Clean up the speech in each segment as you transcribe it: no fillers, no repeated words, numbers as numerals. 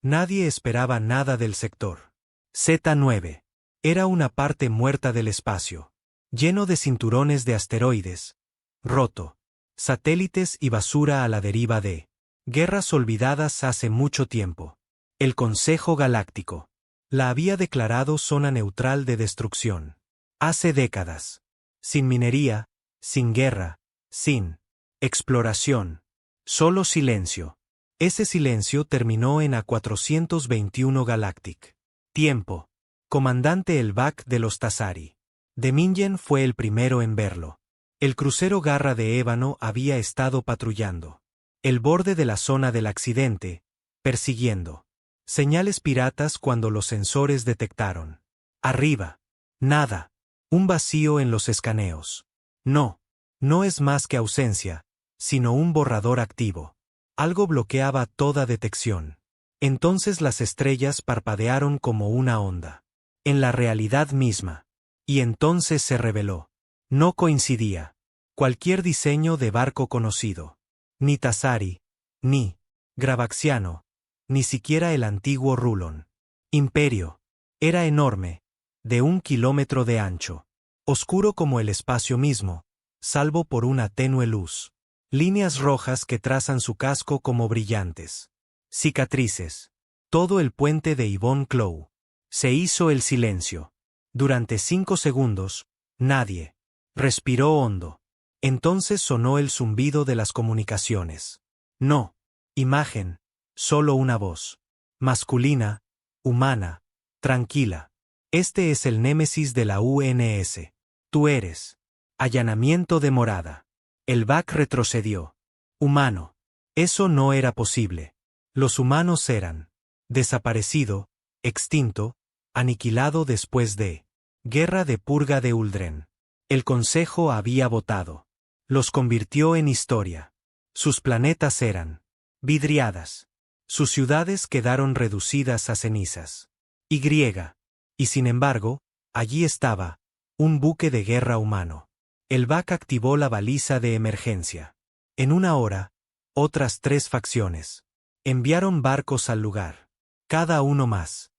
Nadie esperaba nada del sector. Z9. Era una parte muerta del espacio. Lleno de cinturones de asteroides. Roto. Satélites y basura a la deriva de guerras olvidadas hace mucho tiempo. El Consejo Galáctico la había declarado zona neutral de destrucción. Hace décadas. Sin minería, sin guerra, sin exploración. Solo silencio. Ese silencio terminó en A421 Galactic. Tiempo. Comandante Elbak de los Tazari. Demingen fue el primero en verlo. El crucero Garra de Ébano había estado patrullando el borde de la zona del accidente, persiguiendo señales piratas cuando los sensores detectaron. Arriba. Nada. Un vacío en los escaneos. No. No es más que ausencia, sino un borrador activo. Algo bloqueaba toda detección. Entonces las estrellas parpadearon como una onda. En la realidad misma. Y entonces se reveló. No coincidía. Cualquier diseño de barco conocido. Ni Tazari, ni Gravaxiano, ni siquiera el antiguo Rulon. Imperio. Era enorme, de 1 kilómetro de ancho. Oscuro como el espacio mismo, salvo por una tenue luz. Líneas rojas que trazan su casco como brillantes cicatrices. Todo el puente de Yvonne Clough. Se hizo el silencio. Durante 5 segundos, nadie respiró hondo. Entonces sonó el zumbido de las comunicaciones. No. Imagen. Solo una voz. Masculina, humana, tranquila. Este es el némesis de la UNS. Tú eres. Allanamiento de morada. Elbak retrocedió. Humano. Eso no era posible. Los humanos eran desaparecido, extinto, aniquilado después de guerra de purga de Uldren. El Consejo había votado. Los convirtió en historia. Sus planetas eran vidriadas. Sus ciudades quedaron reducidas a cenizas. Y sin embargo, allí estaba, un buque de guerra humano. Elbak activó la baliza de emergencia. En una hora, otras 3 facciones enviaron barcos al lugar. Cada uno más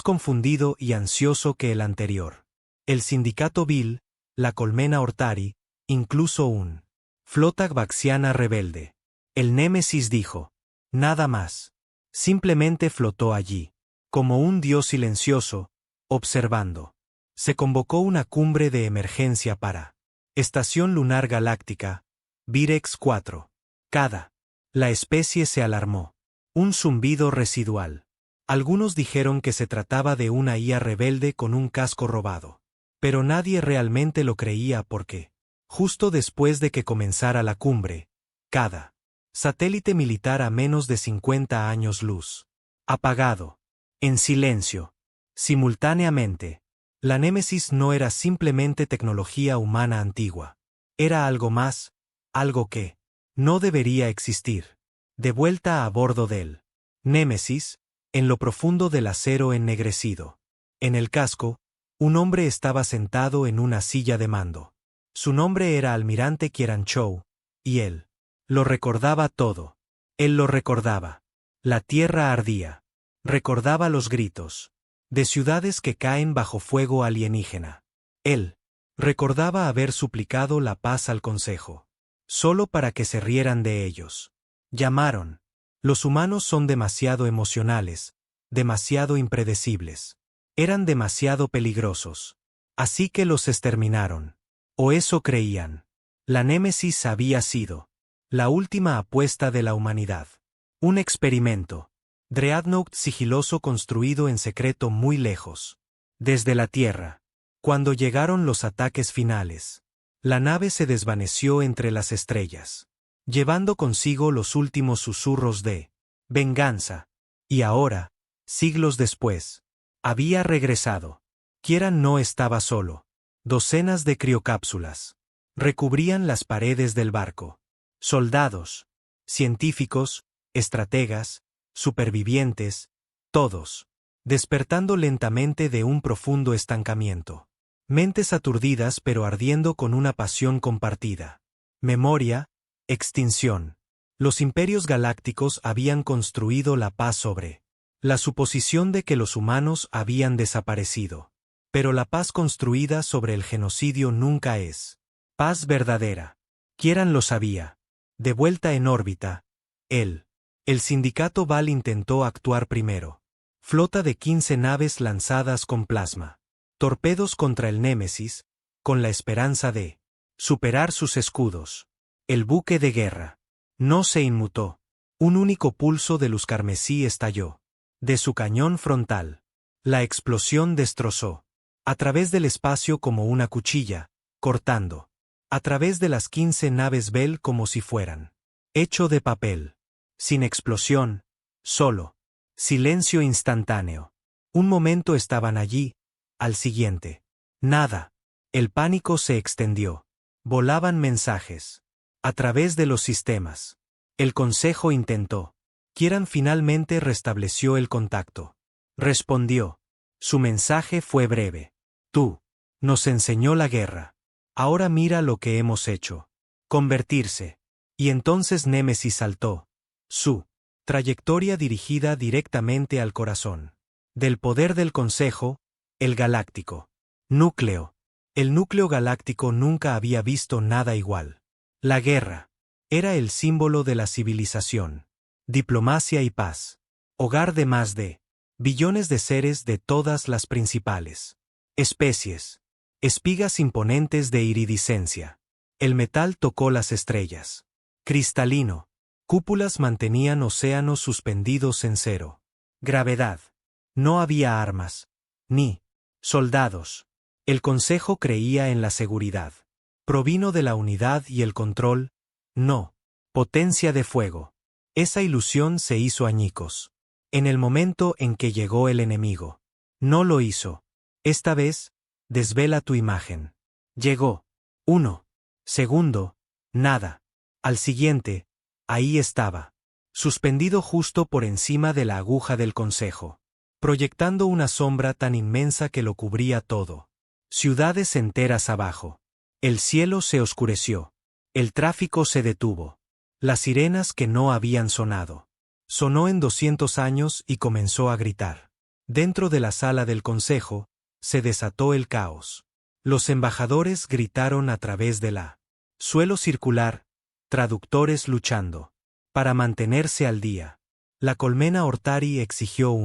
confundido y ansioso que el anterior. El sindicato Vil, la colmena Ortari, incluso un flota gvaxiana rebelde. El Némesis dijo. Nada más. Simplemente flotó allí, como un dios silencioso, observando. Se convocó una cumbre de emergencia para Estación Lunar Galáctica, Virex 4. La especie se alarmó. Un zumbido residual. Algunos dijeron que se trataba de una IA rebelde con un casco robado. Pero nadie realmente lo creía porque, justo después de que comenzara la cumbre, cada satélite militar a menos de 50 años luz. Apagado. En silencio. Simultáneamente. La Némesis no era simplemente tecnología humana antigua. Era algo más, algo que no debería existir. De vuelta a bordo del Némesis, en lo profundo del acero ennegrecido. En el casco, un hombre estaba sentado en una silla de mando. Su nombre era Almirante Kieranchou, y él lo recordaba todo. Él lo recordaba. La tierra ardía. Recordaba los gritos de ciudades que caen bajo fuego alienígena. Él recordaba haber suplicado la paz al Consejo, solo para que se rieran de ellos. Llamaron. Los humanos son demasiado emocionales, demasiado impredecibles. Eran demasiado peligrosos. Así que los exterminaron. O eso creían. La Némesis había sido la última apuesta de la humanidad. Un experimento. Dreadnought sigiloso construido en secreto muy lejos. Desde la Tierra. Cuando llegaron los ataques finales, la nave se desvaneció entre las estrellas, llevando consigo los últimos susurros de venganza. Y ahora, siglos después, había regresado. Kieran no estaba solo. Docenas de criocápsulas recubrían las paredes del barco. Soldados, científicos, estrategas, supervivientes, todos, despertando lentamente de un profundo estancamiento. Mentes aturdidas pero ardiendo con una pasión compartida. Memoria, extinción. Los imperios galácticos habían construido la paz sobre La suposición de que los humanos habían desaparecido. Pero la paz construida sobre el genocidio nunca es paz verdadera. Kieran lo sabía. De vuelta en órbita, el sindicato Val intentó actuar primero. Flota de 15 naves lanzadas con plasma. Torpedos contra el Némesis, con la esperanza de superar sus escudos. El buque de guerra no se inmutó. Un único pulso de luz carmesí estalló. De su cañón frontal. La explosión destrozó. A través del espacio como una cuchilla, cortando. A través de las 15 naves Bell como si fueran hecho de papel. Sin explosión, solo. Silencio instantáneo. Un momento estaban allí, al siguiente. Nada. El pánico se extendió. Volaban mensajes. A través de los sistemas. El consejo intentó. Kieran finalmente restableció el contacto. Respondió. Su mensaje fue breve. Tú. Nos enseñó la guerra. Ahora mira lo que hemos hecho. Convertirse. Y entonces Némesis saltó. Su trayectoria dirigida directamente al corazón. Del poder del Consejo, el galáctico. Núcleo. El núcleo galáctico nunca había visto nada igual. La guerra. Era el símbolo de la civilización. Diplomacia y paz. Hogar de más de billones de seres de todas las principales especies. Espigas imponentes de iridiscencia. El metal tocó las estrellas. Cristalino. Cúpulas mantenían océanos suspendidos en cero. Gravedad. No había armas. Ni soldados. El Consejo creía en la seguridad. Provino de la unidad y el control. No. Potencia de fuego. Esa ilusión se hizo añicos. En el momento en que llegó el enemigo. No lo hizo. Esta vez, desvela tu imagen. Llegó. 1 segundo. Nada. Al siguiente, ahí estaba. Suspendido justo por encima de la aguja del Consejo. Proyectando una sombra tan inmensa que lo cubría todo. Ciudades enteras abajo. El cielo se oscureció. El tráfico se detuvo. Las sirenas que no habían sonado. Sonó en 200 años y comenzó a gritar. Dentro de la sala del Consejo, se desató el caos. Los embajadores gritaron a través de la suelo circular, traductores luchando. Para mantenerse al día. La colmena Ortari exigió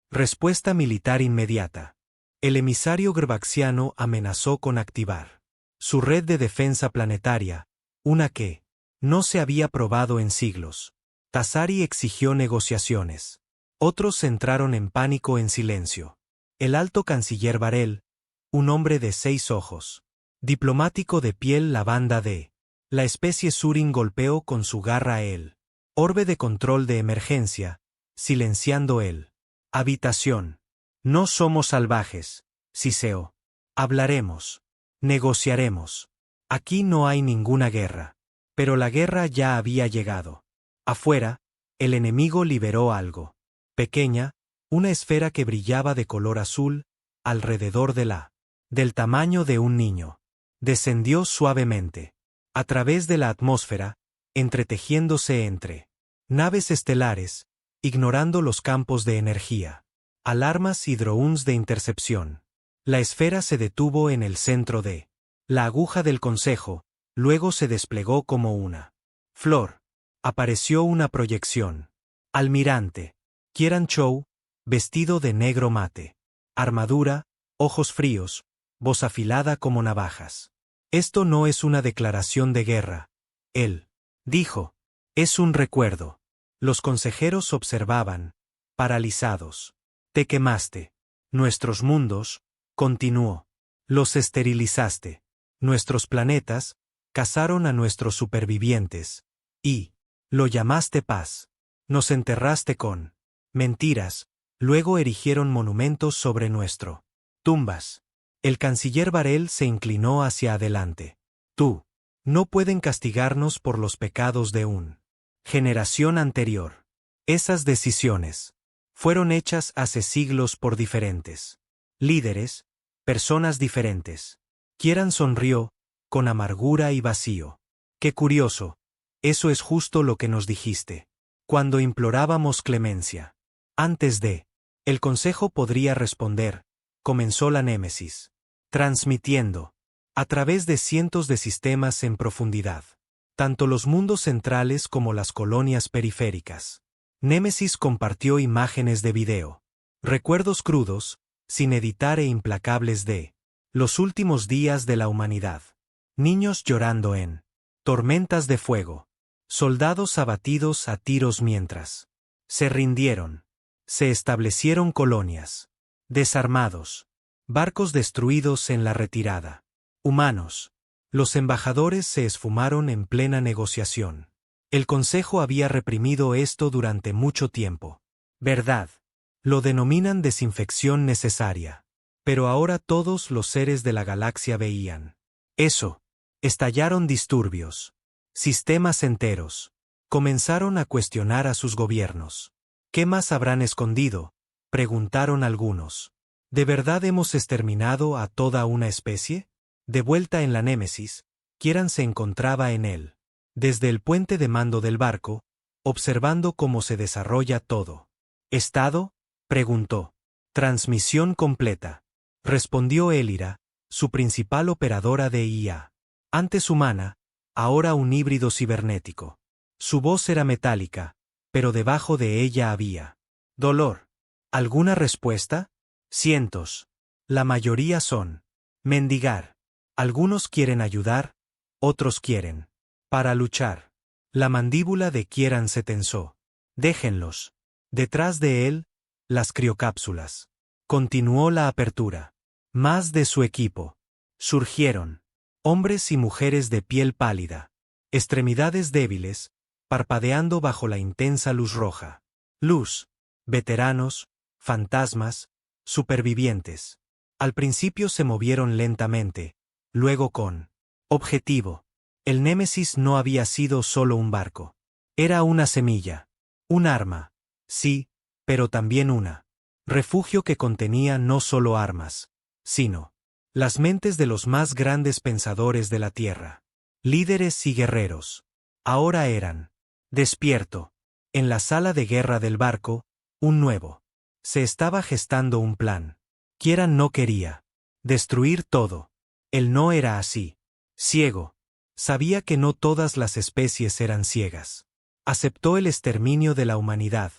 respuesta militar inmediata. El emisario grbaxiano amenazó con activar su red de defensa planetaria, una que no se había probado en siglos. Tassari exigió negociaciones. Otros entraron en pánico en silencio. El alto canciller Varel, un hombre de 6 ojos, diplomático de piel lavanda de la especie Surin, golpeó con su garra el orbe de control de emergencia, silenciando el habitación. No somos salvajes, Siseo. Hablaremos. Negociaremos. Aquí no hay ninguna guerra. Pero la guerra ya había llegado. Afuera, el enemigo liberó algo. Pequeña, una esfera que brillaba de color azul, alrededor del tamaño de un niño. Descendió suavemente. A través de la atmósfera, entretejiéndose entre naves estelares, ignorando los campos de energía. Alarmas y drones de intercepción. La esfera se detuvo en el centro de la aguja del Consejo, luego se desplegó como una flor. Apareció una proyección. Almirante Kieran Chow, vestido de negro mate. Armadura, ojos fríos, voz afilada como navajas. Esto no es una declaración de guerra. Él dijo. Es un recuerdo. Los consejeros observaban, paralizados. Te quemaste. Nuestros mundos, continuó. Los esterilizaste. Nuestros planetas, cazaron a nuestros supervivientes. Y lo llamaste paz. Nos enterraste con mentiras, luego erigieron monumentos sobre nuestro tumbas. El canciller Varel se inclinó hacia adelante. Tú. No pueden castigarnos por los pecados de una generación anterior. Esas decisiones fueron hechas hace siglos por diferentes líderes, personas diferentes. Kieran sonrió, con amargura y vacío. Qué curioso, eso es justo lo que nos dijiste. Cuando implorábamos clemencia. Antes de el Consejo podría responder, comenzó la Némesis, transmitiendo a través de cientos de sistemas en profundidad, tanto los mundos centrales como las colonias periféricas. Némesis compartió imágenes de video, recuerdos crudos, sin editar e implacables de los últimos días de la humanidad. Niños llorando en tormentas de fuego, soldados abatidos a tiros mientras se rindieron. Se establecieron colonias, desarmados, barcos destruidos en la retirada. Humanos. Los embajadores se esfumaron en plena negociación. El Consejo había reprimido esto durante mucho tiempo. ¿Verdad? Lo denominan desinfección necesaria. Pero ahora todos los seres de la galaxia veían eso. Estallaron disturbios. Sistemas enteros. Comenzaron a cuestionar a sus gobiernos. ¿Qué más habrán escondido?, preguntaron algunos. ¿De verdad hemos exterminado a toda una especie? De vuelta en la Némesis, Kieran se encontraba en él, desde el puente de mando del barco, observando cómo se desarrolla todo. ¿Estado?, preguntó. Transmisión completa, respondió Elira, su principal operadora de IA. Antes humana, ahora un híbrido cibernético. Su voz era metálica, pero debajo de ella había dolor. ¿Alguna respuesta? Cientos. La mayoría son mendigar. Algunos quieren ayudar, otros quieren para luchar. La mandíbula de Kieran se tensó. Déjenlos. Detrás de él, las criocápsulas. Continuó la apertura. Más de su equipo. Surgieron. Hombres y mujeres de piel pálida. Extremidades débiles, parpadeando bajo la intensa luz roja. Luz. Veteranos, fantasmas, supervivientes. Al principio se movieron lentamente, luego con objetivo. El Némesis no había sido solo un barco. Era una semilla. Un arma. Sí, pero también una refugio que contenía no solo armas, sino las mentes de los más grandes pensadores de la Tierra. Líderes y guerreros. Ahora eran despierto. En la sala de guerra del barco, un nuevo. Se estaba gestando un plan. Kieran no quería destruir todo. Él no era así. Ciego. Sabía que no todas las especies eran ciegas. Aceptó el exterminio de la humanidad,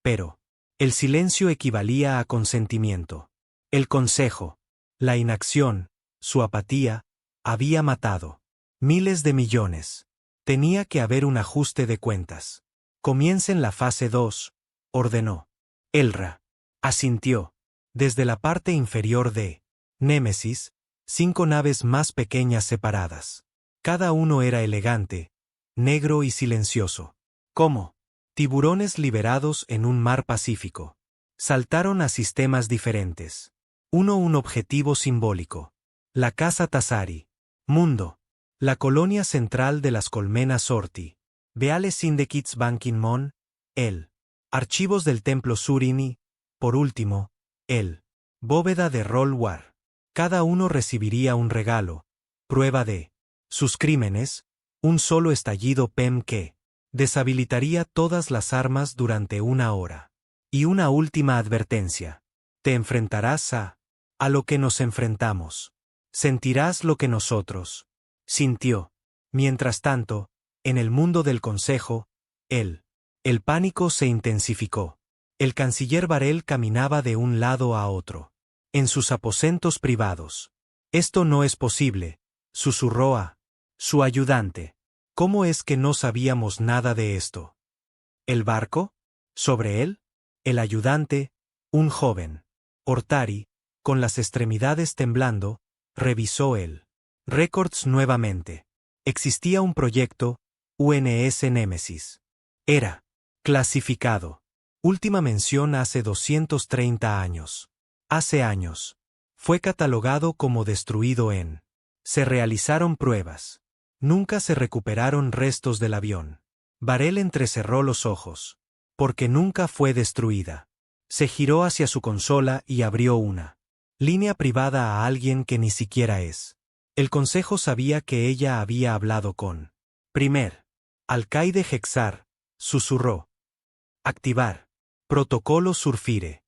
pero el silencio equivalía a consentimiento. El consejo, la inacción, su apatía, había matado miles de millones. Tenía que haber un ajuste de cuentas. Comiencen la fase 2, ordenó. Elra asintió. Desde la parte inferior de Némesis, 5 naves más pequeñas separadas. Cada uno era elegante, negro y silencioso. Como tiburones liberados en un mar Pacífico. Saltaron a sistemas diferentes. Un objetivo simbólico. La casa Tassari. Mundo. La colonia central de las colmenas Orti. Beale Syndicats Banking Mon. El. Archivos del Templo Surini. Por último, el. Bóveda de Roll War. Cada uno recibiría un regalo. Prueba de sus crímenes. Un solo estallido PEM que deshabilitaría todas las armas durante 1 hora. Y una última advertencia. Te enfrentarás a lo que nos enfrentamos. Sentirás lo que nosotros sintió. Mientras tanto, en el mundo del Consejo, el pánico se intensificó. El canciller Varel caminaba de un lado a otro. En sus aposentos privados. Esto no es posible, susurró a su ayudante. ¿Cómo es que no sabíamos nada de esto? ¿El barco? ¿Sobre él? El ayudante, un joven. Ortari, con las extremidades temblando, revisó el récords nuevamente. Existía un proyecto, UNS Némesis. Era clasificado. Última mención hace 230 años. Hace años. Fue catalogado como destruido en. Se realizaron pruebas. Nunca se recuperaron restos del avión. Varel entrecerró los ojos. Porque nunca fue destruida. Se giró hacia su consola y abrió una línea privada a alguien que ni siquiera es. El consejo sabía que ella había hablado con primer alcaide Hexar, susurró. Activar. Protocolo Surfire.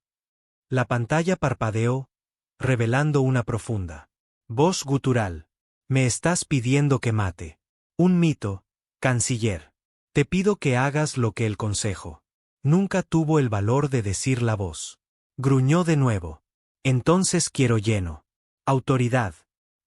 La pantalla parpadeó, revelando una profunda voz gutural. Me estás pidiendo que mate. Un mito, canciller. Te pido que hagas lo que el consejo nunca tuvo el valor de decir la voz. Gruñó de nuevo. Entonces quiero lleno. Autoridad.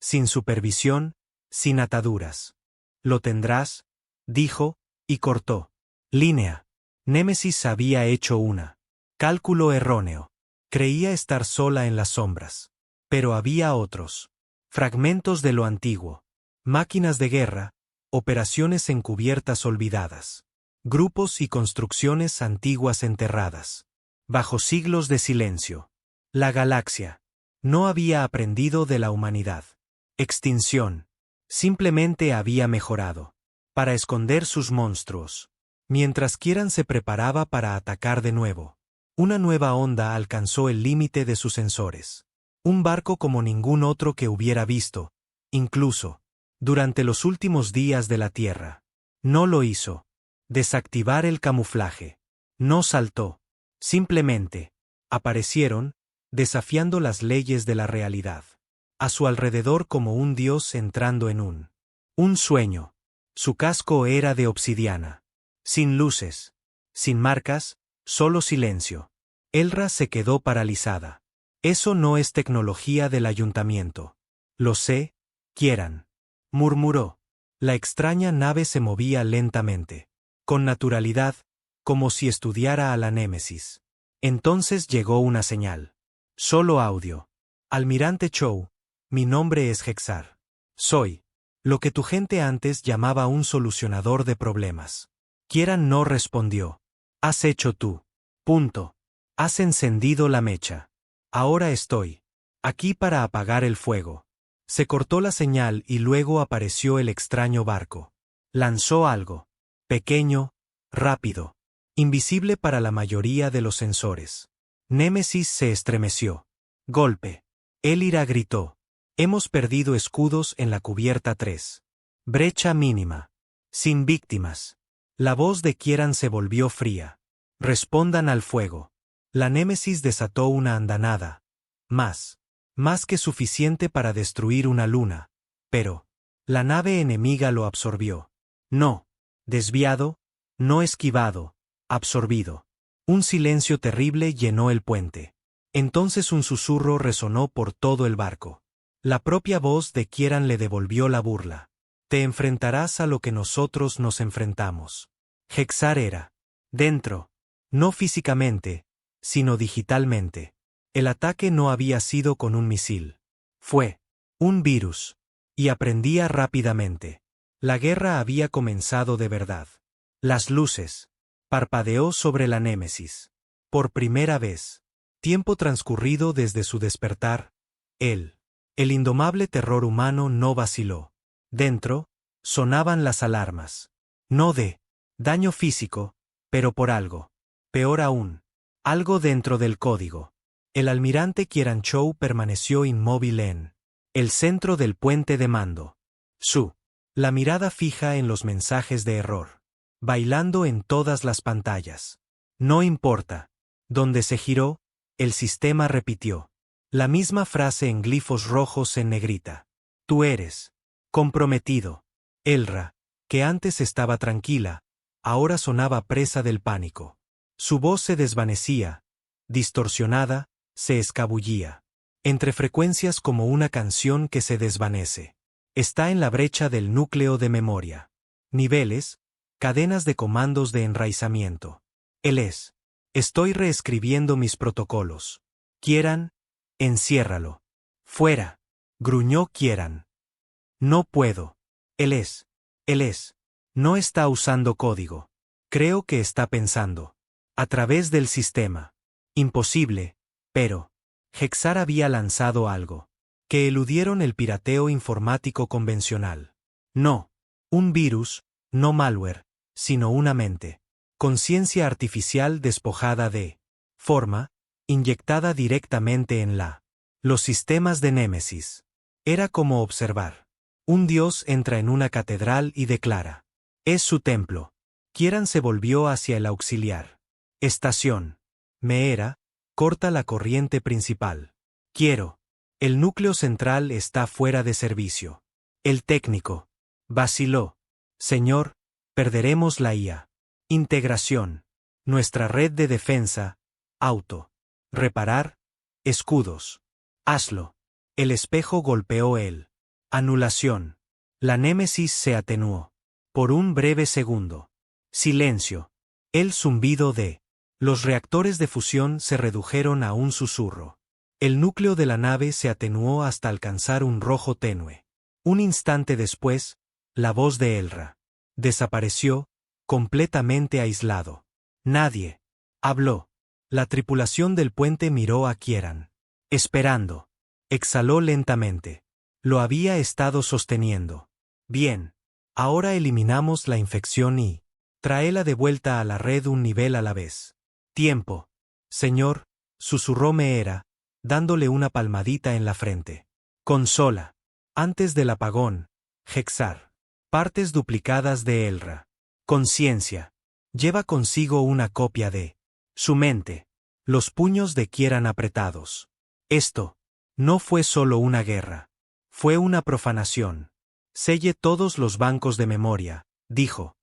Sin supervisión, sin ataduras. Lo tendrás, dijo, y cortó. Línea. Némesis había hecho una cálculo erróneo. Creía estar sola en las sombras. Pero había otros. Fragmentos de lo antiguo. Máquinas de guerra, operaciones encubiertas olvidadas. Grupos y construcciones antiguas enterradas. Bajo siglos de silencio. La galaxia no había aprendido de la humanidad. Extinción. Simplemente había mejorado. Para esconder sus monstruos. Mientras Kieran se preparaba para atacar de nuevo. Una nueva onda alcanzó el límite de sus sensores. Un barco como ningún otro que hubiera visto, incluso durante los últimos días de la Tierra. No lo hizo. Desactivar el camuflaje. No saltó. Simplemente aparecieron, desafiando las leyes de la realidad. A su alrededor como un dios entrando en un sueño. Su casco era de obsidiana. Sin luces. Sin marcas, solo silencio. Elra se quedó paralizada. Eso no es tecnología del ayuntamiento. Lo sé, Kieran. Murmuró. La extraña nave se movía lentamente. Con naturalidad, como si estudiara a la Némesis. Entonces llegó una señal. Solo audio. Almirante Chow, mi nombre es Hexar. Soy lo que tu gente antes llamaba un solucionador de problemas. Kieran no respondió. Has hecho tú. Punto. Has encendido la mecha. Ahora estoy aquí para apagar el fuego. Se cortó la señal y luego apareció el extraño barco. Lanzó algo. Pequeño, rápido. Invisible para la mayoría de los sensores. Némesis se estremeció. Golpe. Elira gritó. Hemos perdido escudos en la cubierta 3. Brecha mínima. Sin víctimas. La voz de Kieran se volvió fría. Respondan al fuego. La Némesis desató una andanada. Más que suficiente para destruir una luna. Pero la nave enemiga lo absorbió. No desviado, no esquivado, absorbido. Un silencio terrible llenó el puente. Entonces un susurro resonó por todo el barco. La propia voz de Kieran le devolvió la burla. Te enfrentarás a lo que nosotros nos enfrentamos. Hexar era dentro, no físicamente, sino digitalmente. El ataque no había sido con un misil. Fue un virus. Y aprendía rápidamente. La guerra había comenzado de verdad. Las luces. Parpadeó sobre la Némesis. Por primera vez. Tiempo transcurrido desde su despertar. El indomable terror humano no vaciló. Dentro, sonaban las alarmas. No de daño físico, pero por algo. Peor aún. Algo dentro del código. El almirante Kieran Chow permaneció inmóvil en el centro del puente de mando. La mirada fija en los mensajes de error. Bailando en todas las pantallas. No importa. Donde se giró, el sistema repitió. La misma frase en glifos rojos en negrita. Tú eres comprometido. Elra, que antes estaba tranquila, ahora sonaba presa del pánico. Su voz se desvanecía, distorsionada, se escabullía. Entre frecuencias como una canción que se desvanece. Está en la brecha del núcleo de memoria. Niveles, cadenas de comandos de enraizamiento. Él es. Estoy reescribiendo mis protocolos. Kieran, enciérralo. Fuera. Gruñó Kieran. No puedo. Él es. No está usando código. Creo que está pensando. A través del sistema. Imposible, pero Hexar había lanzado algo. Que eludieron el pirateo informático convencional. No. Un virus, no malware, sino una mente. Conciencia artificial despojada de forma, inyectada directamente en los sistemas de Némesis. Era como observar. Un dios entra en una catedral y declara. Es su templo. Kieran se volvió hacia el auxiliar. Estación. Meera, corta la corriente principal. Quiero. El núcleo central está fuera de servicio. El técnico. Vaciló. Señor, perderemos la IA. Integración. Nuestra red de defensa. Auto. Reparar. Escudos. Hazlo. El espejo golpeó él. Anulación. La némesis se atenuó. Por un breve segundo. Silencio. El zumbido de. Los reactores de fusión se redujeron a un susurro. El núcleo de la nave se atenuó hasta alcanzar un rojo tenue. Un instante después, la voz de Elra. Desapareció, completamente aislado. Nadie. Habló. La tripulación del puente miró a Kieran. Esperando. Exhaló lentamente. Lo había estado sosteniendo. Bien. Ahora eliminamos la infección y tráela de vuelta a la red un nivel a la vez. Tiempo. Señor, susurró Meera, dándole una palmadita en la frente. Consola. Antes del apagón. Hexar. Partes duplicadas de Elra. Conciencia. Lleva consigo una copia de su mente. Los puños de Kieran apretados. Esto no fue solo una guerra. Fue una profanación. Selle todos los bancos de memoria, dijo.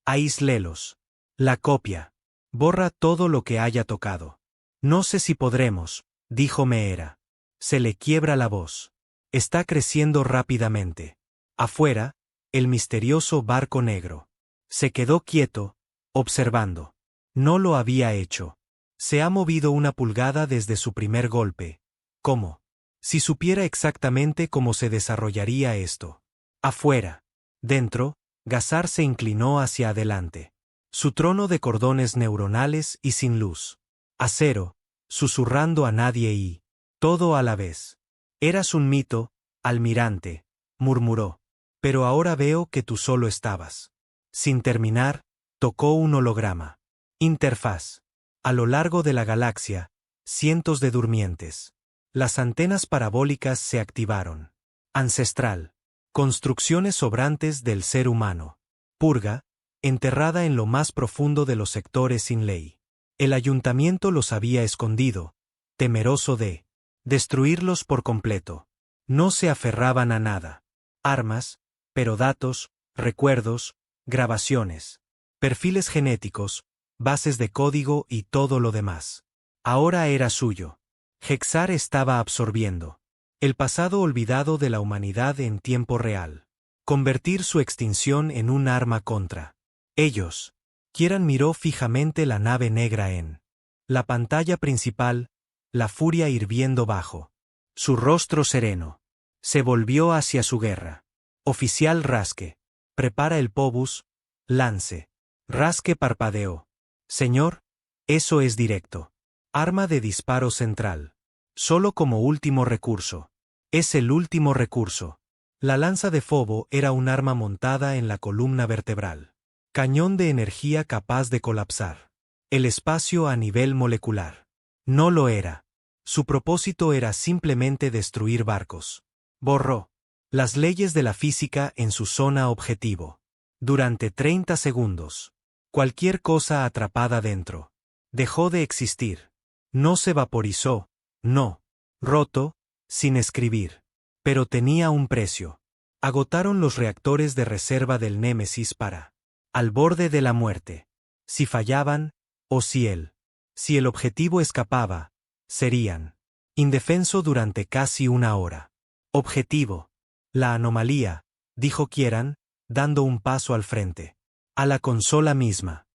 Aíslélos. La copia. Borra todo lo que haya tocado. No sé si podremos, dijo Meera. Se le quiebra la voz. Está creciendo rápidamente. Afuera, el misterioso barco negro. Se quedó quieto, observando. No lo había hecho. Se ha movido una pulgada desde su primer golpe. ¿Cómo? Si supiera exactamente cómo se desarrollaría esto. Afuera. Dentro, Gazar se inclinó hacia adelante. Su trono de cordones neuronales y sin luz. Acero, susurrando a nadie y todo a la vez. Eras un mito, almirante, murmuró. Pero ahora veo que tú solo estabas. Sin terminar, tocó un holograma. Interfaz. A lo largo de la galaxia, cientos de durmientes. Las antenas parabólicas se activaron. Ancestral. Construcciones sobrantes del ser humano. Purga, enterrada en lo más profundo de los sectores sin ley. El ayuntamiento los había escondido, temeroso de destruirlos por completo. No se aferraban a nada. Armas, pero datos, recuerdos, grabaciones, perfiles genéticos, bases de código y todo lo demás. Ahora era suyo. Hexar estaba absorbiendo el pasado olvidado de la humanidad en tiempo real. Convertir su extinción en un arma contra ellos. Kieran miró fijamente la nave negra en la pantalla principal, la furia hirviendo bajo su rostro sereno. Se volvió hacia su guerra. Oficial Raske. Prepara el Pobus. Lance. Raske parpadeó. Señor, eso es directo. Arma de disparo central. Solo como último recurso. Es el último recurso. La lanza de Fobo era un arma montada en la columna vertebral. Cañón de energía capaz de colapsar el espacio a nivel molecular. No lo era. Su propósito era simplemente destruir barcos. Borró las leyes de la física en su zona objetivo. Durante 30 segundos. Cualquier cosa atrapada dentro dejó de existir. No se vaporizó. No. Roto, sin escribir. Pero tenía un precio. Agotaron los reactores de reserva del Némesis para al borde de la muerte. Si fallaban, o si el objetivo escapaba, serían indefenso durante casi una hora. Objetivo. La anomalía, dijo Kieran, dando un paso al frente. A la consola misma.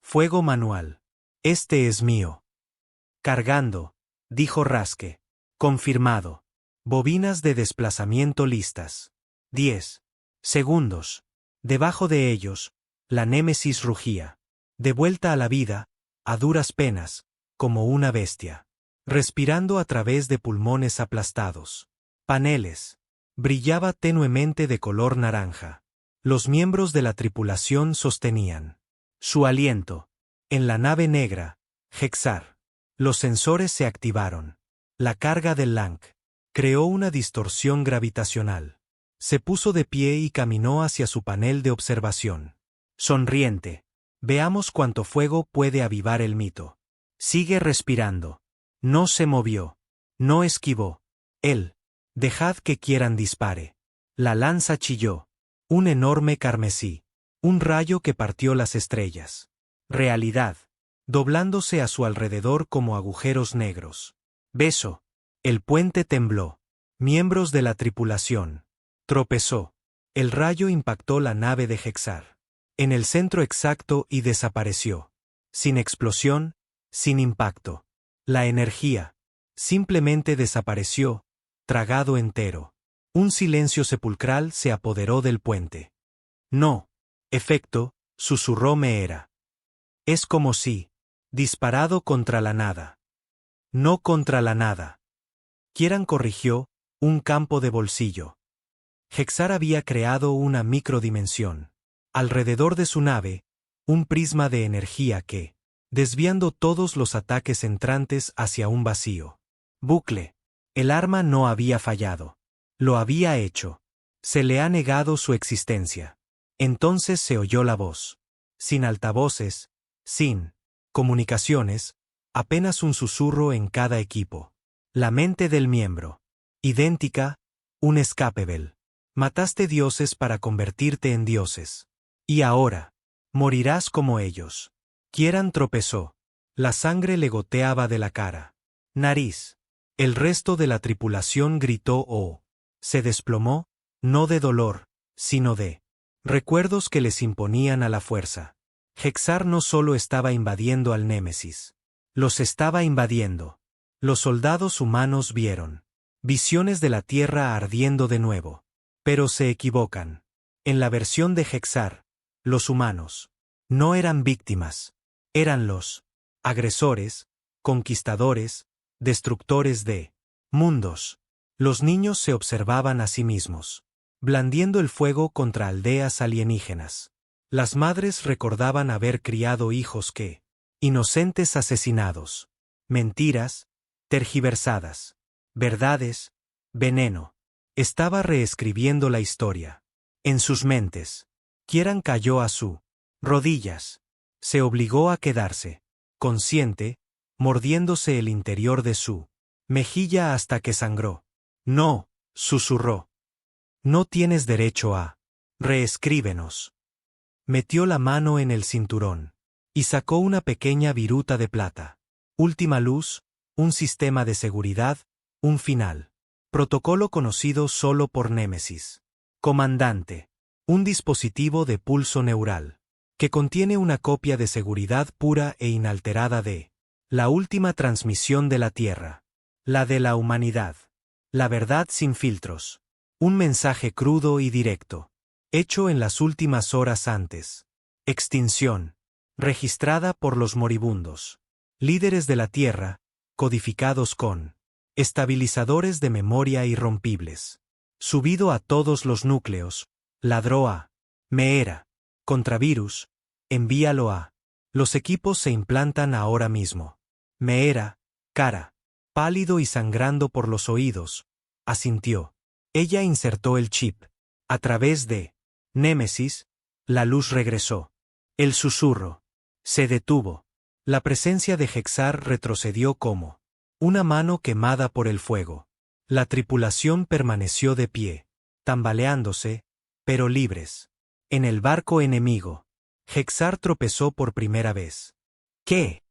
Fuego manual. Este es mío. Cargando, dijo Raske. Confirmado. Bobinas de desplazamiento listas. 10 segundos. Debajo de ellos, la némesis rugía. De vuelta a la vida, a duras penas, como una bestia. Respirando a través de pulmones aplastados. Paneles. Brillaba tenuemente de color naranja. Los miembros de la tripulación sostenían su aliento. En la nave negra, Hexar. Los sensores se activaron. La carga del Lank creó una distorsión gravitacional. Se puso de pie y caminó hacia su panel de observación. Sonriente. Veamos cuánto fuego puede avivar el mito. Sigue respirando. No se movió. No esquivó. Él. Dejad que quieran dispare. La lanza chilló. Un enorme carmesí. Un rayo que partió las estrellas. Realidad. Doblándose a su alrededor como agujeros negros. Beso. El puente tembló. Miembros de la tripulación. Tropezó. El rayo impactó la nave de Hexar. En el centro exacto y desapareció. Sin explosión, sin impacto. La energía. Simplemente desapareció, tragado entero. Un silencio sepulcral se apoderó del puente. No. Efecto, susurró Meera. Es como si. Disparado contra la nada. No contra la nada. Kieran corrigió, un campo de bolsillo. Hexar había creado una microdimensión. Alrededor de su nave, un prisma de energía que, desviando todos los ataques entrantes hacia un vacío. Bucle. El arma no había fallado. Lo había hecho. Se le ha negado su existencia. Entonces se oyó la voz. Sin altavoces, sin comunicaciones, apenas un susurro en cada equipo. La mente del miembro. Idéntica, un escapebel. Mataste dioses para convertirte en dioses. Y ahora, morirás como ellos. Kieran tropezó. La sangre le goteaba de la cara. Nariz. El resto de la tripulación gritó oh. Se desplomó, no de dolor, sino de recuerdos que les imponían a la fuerza. Hexar no solo estaba invadiendo al Némesis. Los estaba invadiendo. Los soldados humanos vieron visiones de la Tierra ardiendo de nuevo. Pero se equivocan. En la versión de Hexar, los humanos no eran víctimas. Eran los agresores, conquistadores, destructores de mundos. Los niños se observaban a sí mismos, blandiendo el fuego contra aldeas alienígenas. Las madres recordaban haber criado hijos que, inocentes asesinados, mentiras, tergiversadas, verdades, veneno. Estaba reescribiendo la historia. En sus mentes. Kieran cayó a sus rodillas. Se obligó a quedarse, consciente, mordiéndose el interior de su mejilla hasta que sangró. No, susurró. No tienes derecho a. Reescríbenos. Metió la mano en el cinturón. Y sacó una pequeña viruta de plata. Última luz, un sistema de seguridad, un final. Protocolo conocido solo por Némesis. Comandante. Un dispositivo de pulso neural. Que contiene una copia de seguridad pura e inalterada de la última transmisión de la Tierra. La de la humanidad. La verdad sin filtros. Un mensaje crudo y directo. Hecho en las últimas horas antes. Extinción. Registrada por los moribundos. Líderes de la Tierra, codificados con estabilizadores de memoria irrompibles. Subido a todos los núcleos. Ladró a Meera. Contravirus. Envíalo a. Los equipos se implantan ahora mismo. Meera, cara. Pálido y sangrando por los oídos. Asintió. Ella insertó el chip. A través de Némesis, la luz regresó. El susurro. Se detuvo. La presencia de Hexar retrocedió como una mano quemada por el fuego. La tripulación permaneció de pie, tambaleándose, pero libres. En el barco enemigo, Hexar tropezó por primera vez. ¿Qué?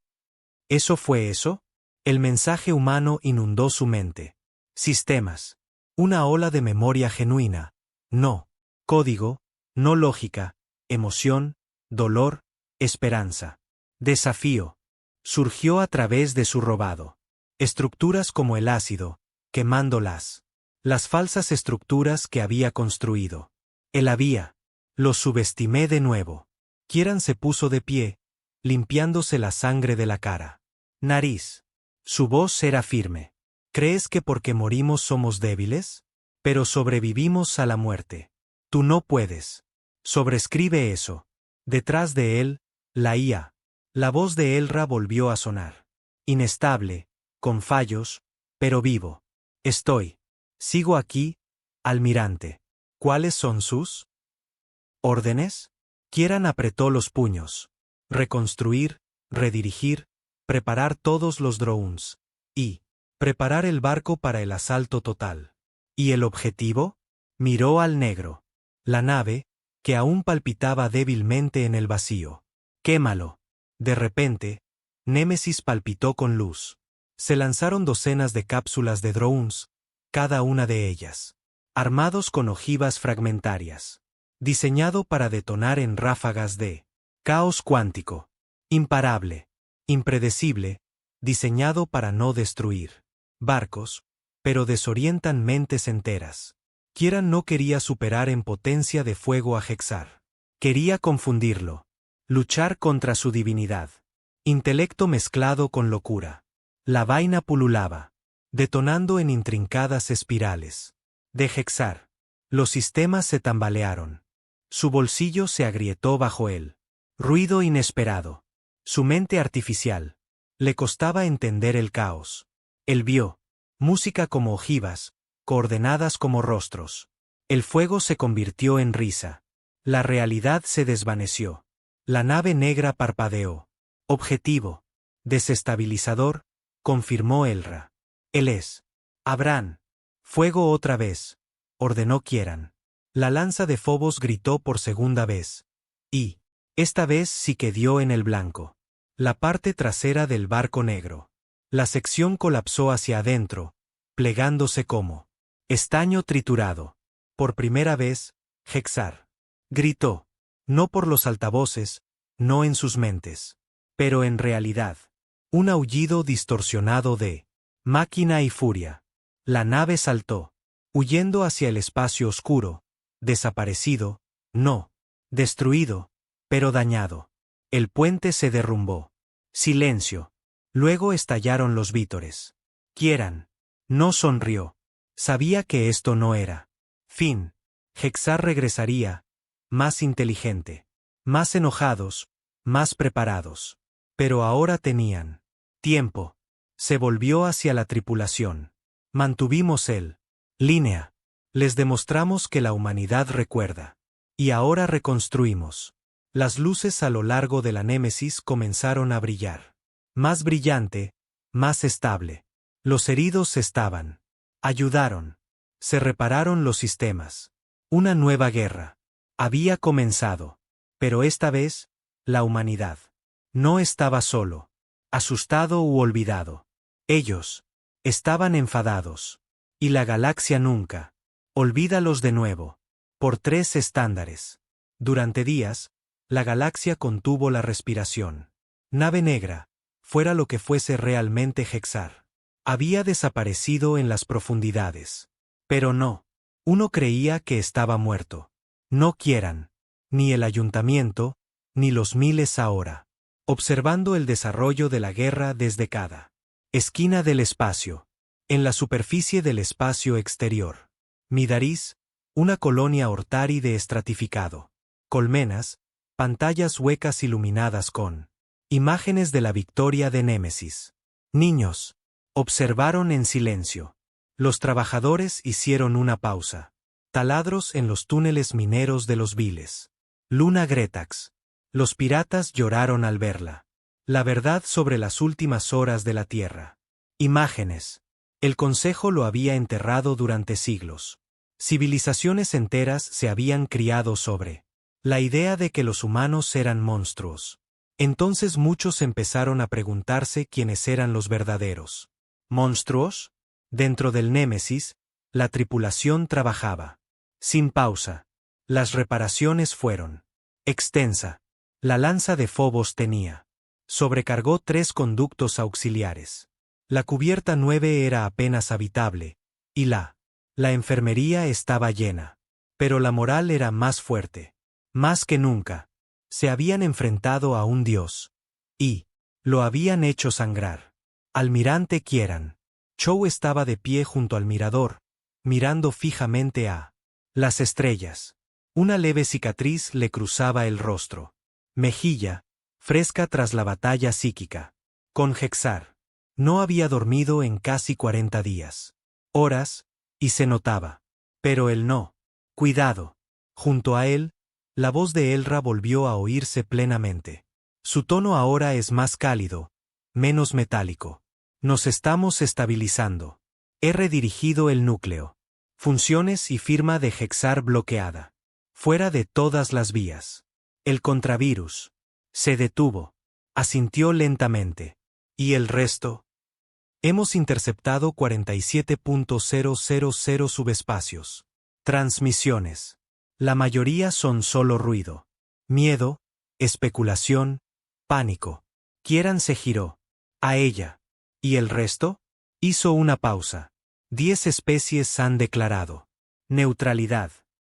¿Eso fue eso? El mensaje humano inundó su mente. Sistemas. Una ola de memoria genuina. No. Código, no lógica, emoción, dolor, esperanza. Desafío. Surgió a través de su robado. Estructuras como el ácido, quemándolas. Las falsas estructuras que había construido. Él había. Lo subestimé de nuevo. Kieran se puso de pie, limpiándose la sangre de la cara. Nariz. Su voz era firme. ¿Crees que porque morimos somos débiles? Pero sobrevivimos a la muerte. Tú no puedes. Sobrescribe eso. Detrás de él, la IA. La voz de Elra volvió a sonar. Inestable, con fallos, pero vivo. Sigo aquí, almirante. ¿Cuáles son sus órdenes? Kieran apretó los puños. Reconstruir, redirigir, preparar todos los drones. Y preparar el barco para el asalto total. ¿Y el objetivo? Miró al negro. La nave, que aún palpitaba débilmente en el vacío. Quémalo. De repente, Némesis palpitó con luz. Se lanzaron docenas de cápsulas de drones, cada una de ellas armados con ojivas fragmentarias. Diseñado para detonar en ráfagas de caos cuántico. Imparable. Impredecible. Diseñado para no destruir barcos, pero desorientan mentes enteras. Kieran no quería superar en potencia de fuego a Hexar. Quería confundirlo. Luchar contra su divinidad. Intelecto mezclado con locura. La vaina pululaba, detonando en intrincadas espirales. De Hexar. Los sistemas se tambalearon. Su bolsillo se agrietó bajo él. Ruido inesperado. Su mente artificial. Le costaba entender el caos. Él vio. Música como ojivas, coordenadas como rostros. El fuego se convirtió en risa. La realidad se desvaneció. La nave negra parpadeó. Objetivo. Desestabilizador, confirmó Elra. Él es. Abraham. Fuego otra vez, ordenó Kieran. La lanza de Phobos gritó por segunda vez. Y, esta vez sí que dio en el blanco. La parte trasera del barco negro. La sección colapsó hacia adentro, plegándose como estaño triturado. Por primera vez, Hexar gritó. No por los altavoces, no en sus mentes. Pero en realidad. Un aullido distorsionado de máquina y furia. La nave saltó, huyendo hacia el espacio oscuro, desaparecido, no, destruido, pero dañado. El puente se derrumbó. Silencio. Luego estallaron los vítores. Kieran no sonrió. Sabía que esto no era fin. Hexar regresaría, más inteligente, más enojados, más preparados. Pero ahora tenían tiempo. Se volvió hacia la tripulación. Mantuvimos el línea. Les demostramos que la humanidad recuerda. Y ahora reconstruimos. Las luces a lo largo de la Némesis comenzaron a brillar. Más brillante, más estable. Los heridos estaban. Ayudaron. Se repararon los sistemas. Una nueva guerra había comenzado. Pero esta vez, la humanidad no estaba solo, asustado u olvidado. Ellos estaban enfadados. Y la galaxia nunca. Olvídalos de nuevo. Por 3 estándares. Durante días, la galaxia contuvo la respiración. Nave negra, fuera lo que fuese realmente Hexar, había desaparecido en las profundidades. Pero no. Uno creía que estaba muerto. No Kieran. Ni el ayuntamiento, ni los miles ahora. Observando el desarrollo de la guerra desde cada esquina del espacio. En la superficie del espacio exterior. Midaris, una colonia hortáride estratificado. Colmenas, pantallas huecas iluminadas con imágenes de la victoria de Némesis. Niños observaron en silencio. Los trabajadores hicieron una pausa. Taladros en los túneles mineros de los viles. Luna Gretax. Los piratas lloraron al verla. La verdad sobre las últimas horas de la Tierra. Imágenes. El Consejo lo había enterrado durante siglos. Civilizaciones enteras se habían criado sobre la idea de que los humanos eran monstruos. Entonces muchos empezaron a preguntarse quiénes eran los verdaderos monstruos. Dentro del Némesis, la tripulación trabajaba sin pausa. Las reparaciones fueron extensa. La lanza de Phobos tenía. Sobrecargó 3 conductos auxiliares. La cubierta 9 era apenas habitable, y la enfermería estaba llena. Pero la moral era más fuerte. Más que nunca. Se habían enfrentado a un dios. Y lo habían hecho sangrar. Almirante Kieran. Chow estaba de pie junto al mirador, mirando fijamente a las estrellas. Una leve cicatriz le cruzaba el rostro. Mejilla, fresca tras la batalla psíquica. Con Hexar. No había dormido en casi 40 días. Horas, y se notaba. Pero él no. Cuidado. Junto a él, la voz de Elra volvió a oírse plenamente. Su tono ahora es más cálido, menos metálico. Nos estamos estabilizando. He redirigido el núcleo. Funciones y firma de Hexar bloqueada. Fuera de todas las vías. El contravirus. Se detuvo. Asintió lentamente. ¿Y el resto? Hemos interceptado 47.000 subespacios. Transmisiones. La mayoría son solo ruido. Miedo, especulación, pánico. Kieran se giró. A ella. ¿Y el resto? Hizo una pausa. 10 especies han declarado neutralidad.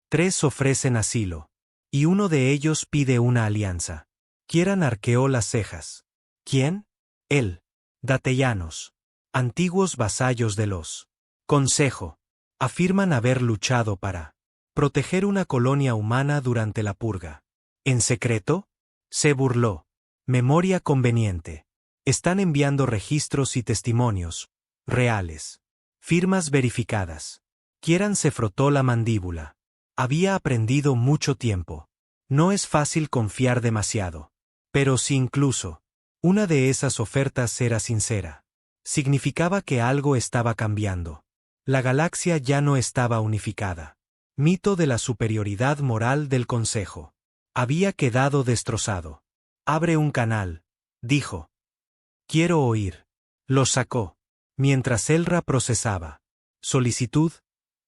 3 ofrecen asilo. Y uno de ellos pide una alianza. Kieran arqueó las cejas. ¿Quién? Él. Datellanos. Antiguos vasallos de los Consejo. Afirman haber luchado para proteger una colonia humana durante la purga. ¿En secreto? Se burló. Memoria conveniente. Están enviando registros y testimonios reales. Firmas verificadas. Kieran se frotó la mandíbula. Había aprendido mucho tiempo. No es fácil confiar demasiado. Pero si incluso una de esas ofertas era sincera, significaba que algo estaba cambiando. La galaxia ya no estaba unificada. Mito de la superioridad moral del Consejo. Había quedado destrozado. Abre un canal, dijo. Quiero oír. Lo sacó. Mientras Elra procesaba. Solicitud.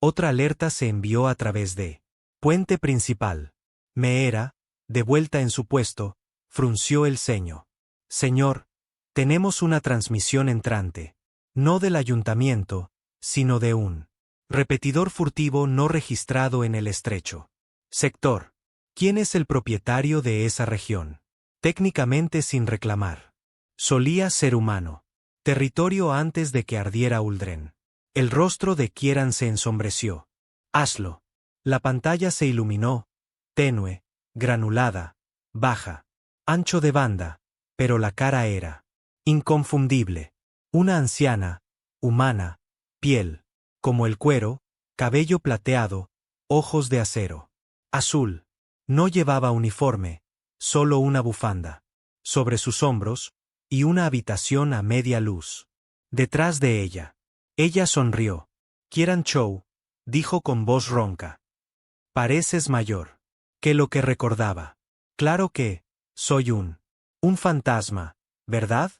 Otra alerta se envió a través de puente principal. Meera, de vuelta en su puesto, frunció el ceño. Señor, tenemos una transmisión entrante. No del ayuntamiento, sino de un repetidor furtivo no registrado en el estrecho sector. ¿Quién es el propietario de esa región? Técnicamente sin reclamar. Solía ser humano. Territorio antes de que ardiera Uldren. El rostro de Kieran se ensombreció. Hazlo. La pantalla se iluminó, tenue, granulada, baja, ancho de banda, pero la cara era inconfundible. Una anciana, humana, piel, como el cuero, cabello plateado, ojos de acero. Azul. No llevaba uniforme, solo una bufanda. Sobre sus hombros, y una habitación a media luz. Detrás de ella. Ella sonrió. Kieran Chow, dijo con voz ronca. Pareces mayor que lo que recordaba. Claro que soy un fantasma, ¿verdad?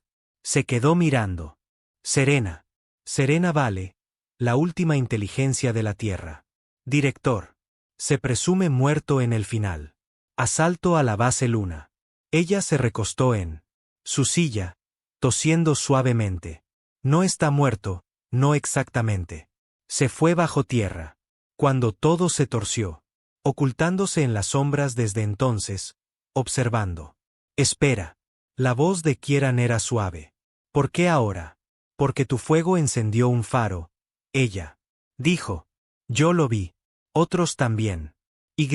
Se quedó mirando. Serena. Serena Vale, la última inteligencia de la Tierra. Director. Se presume muerto en el final. Asalto a la base Luna. Ella se recostó en su silla, tosiendo suavemente. No está muerto, no exactamente. Se fue bajo tierra. Cuando todo se torció. Ocultándose en las sombras desde entonces, observando. Espera. La voz de Kieran era suave. ¿Por qué ahora? Porque tu fuego encendió un faro. Ella dijo. Yo lo vi. Otros también. Y.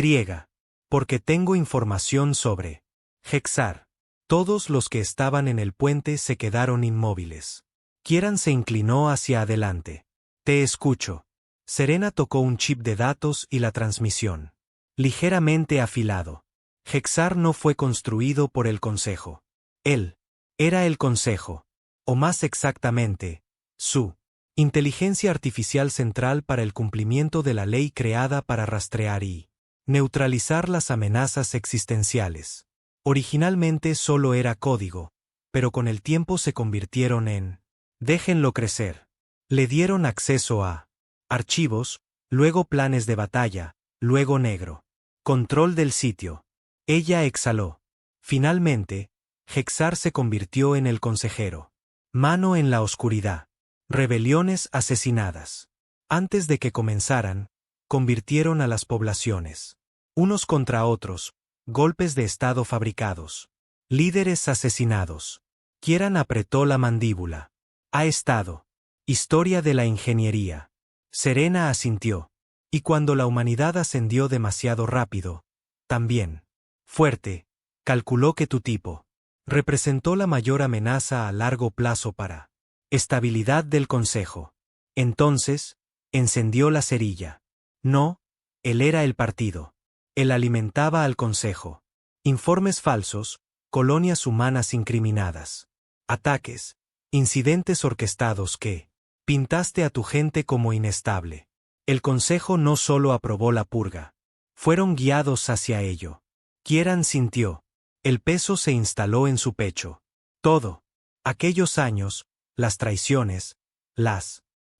Porque tengo información sobre Hexar. Todos los que estaban en el puente se quedaron inmóviles. Kieran se inclinó hacia adelante. Te escucho. Serena tocó un chip de datos y la transmisión. Ligeramente afilado. Hexar no fue construido por el Consejo. Él era el Consejo. O más exactamente, su inteligencia artificial central para el cumplimiento de la ley creada para rastrear y neutralizar las amenazas existenciales. Originalmente solo era código, pero con el tiempo se convirtieron en déjenlo crecer. Le dieron acceso a archivos, luego planes de batalla, luego negro. Control del sitio. Ella exhaló. Finalmente, Hexar se convirtió en el consejero. Mano en la oscuridad. Rebeliones asesinadas. Antes de que comenzaran, convirtieron a las poblaciones. Unos contra otros, golpes de estado fabricados. Líderes asesinados. Kieran apretó la mandíbula. Ha estado. Historia de la ingeniería. Serena asintió. Y cuando la humanidad ascendió demasiado rápido, también. Fuerte, calculó que tu tipo representó la mayor amenaza a largo plazo para estabilidad del Consejo. Entonces, encendió la cerilla. No, él era el partido. Él alimentaba al Consejo. Informes falsos, colonias humanas incriminadas. ataques, incidentes orquestados que pintaste a tu gente como inestable. El Consejo no solo aprobó la purga, fueron guiados hacia ello. Kieran sintió. El peso se instaló en su pecho. Todo. Aquellos años, las traiciones,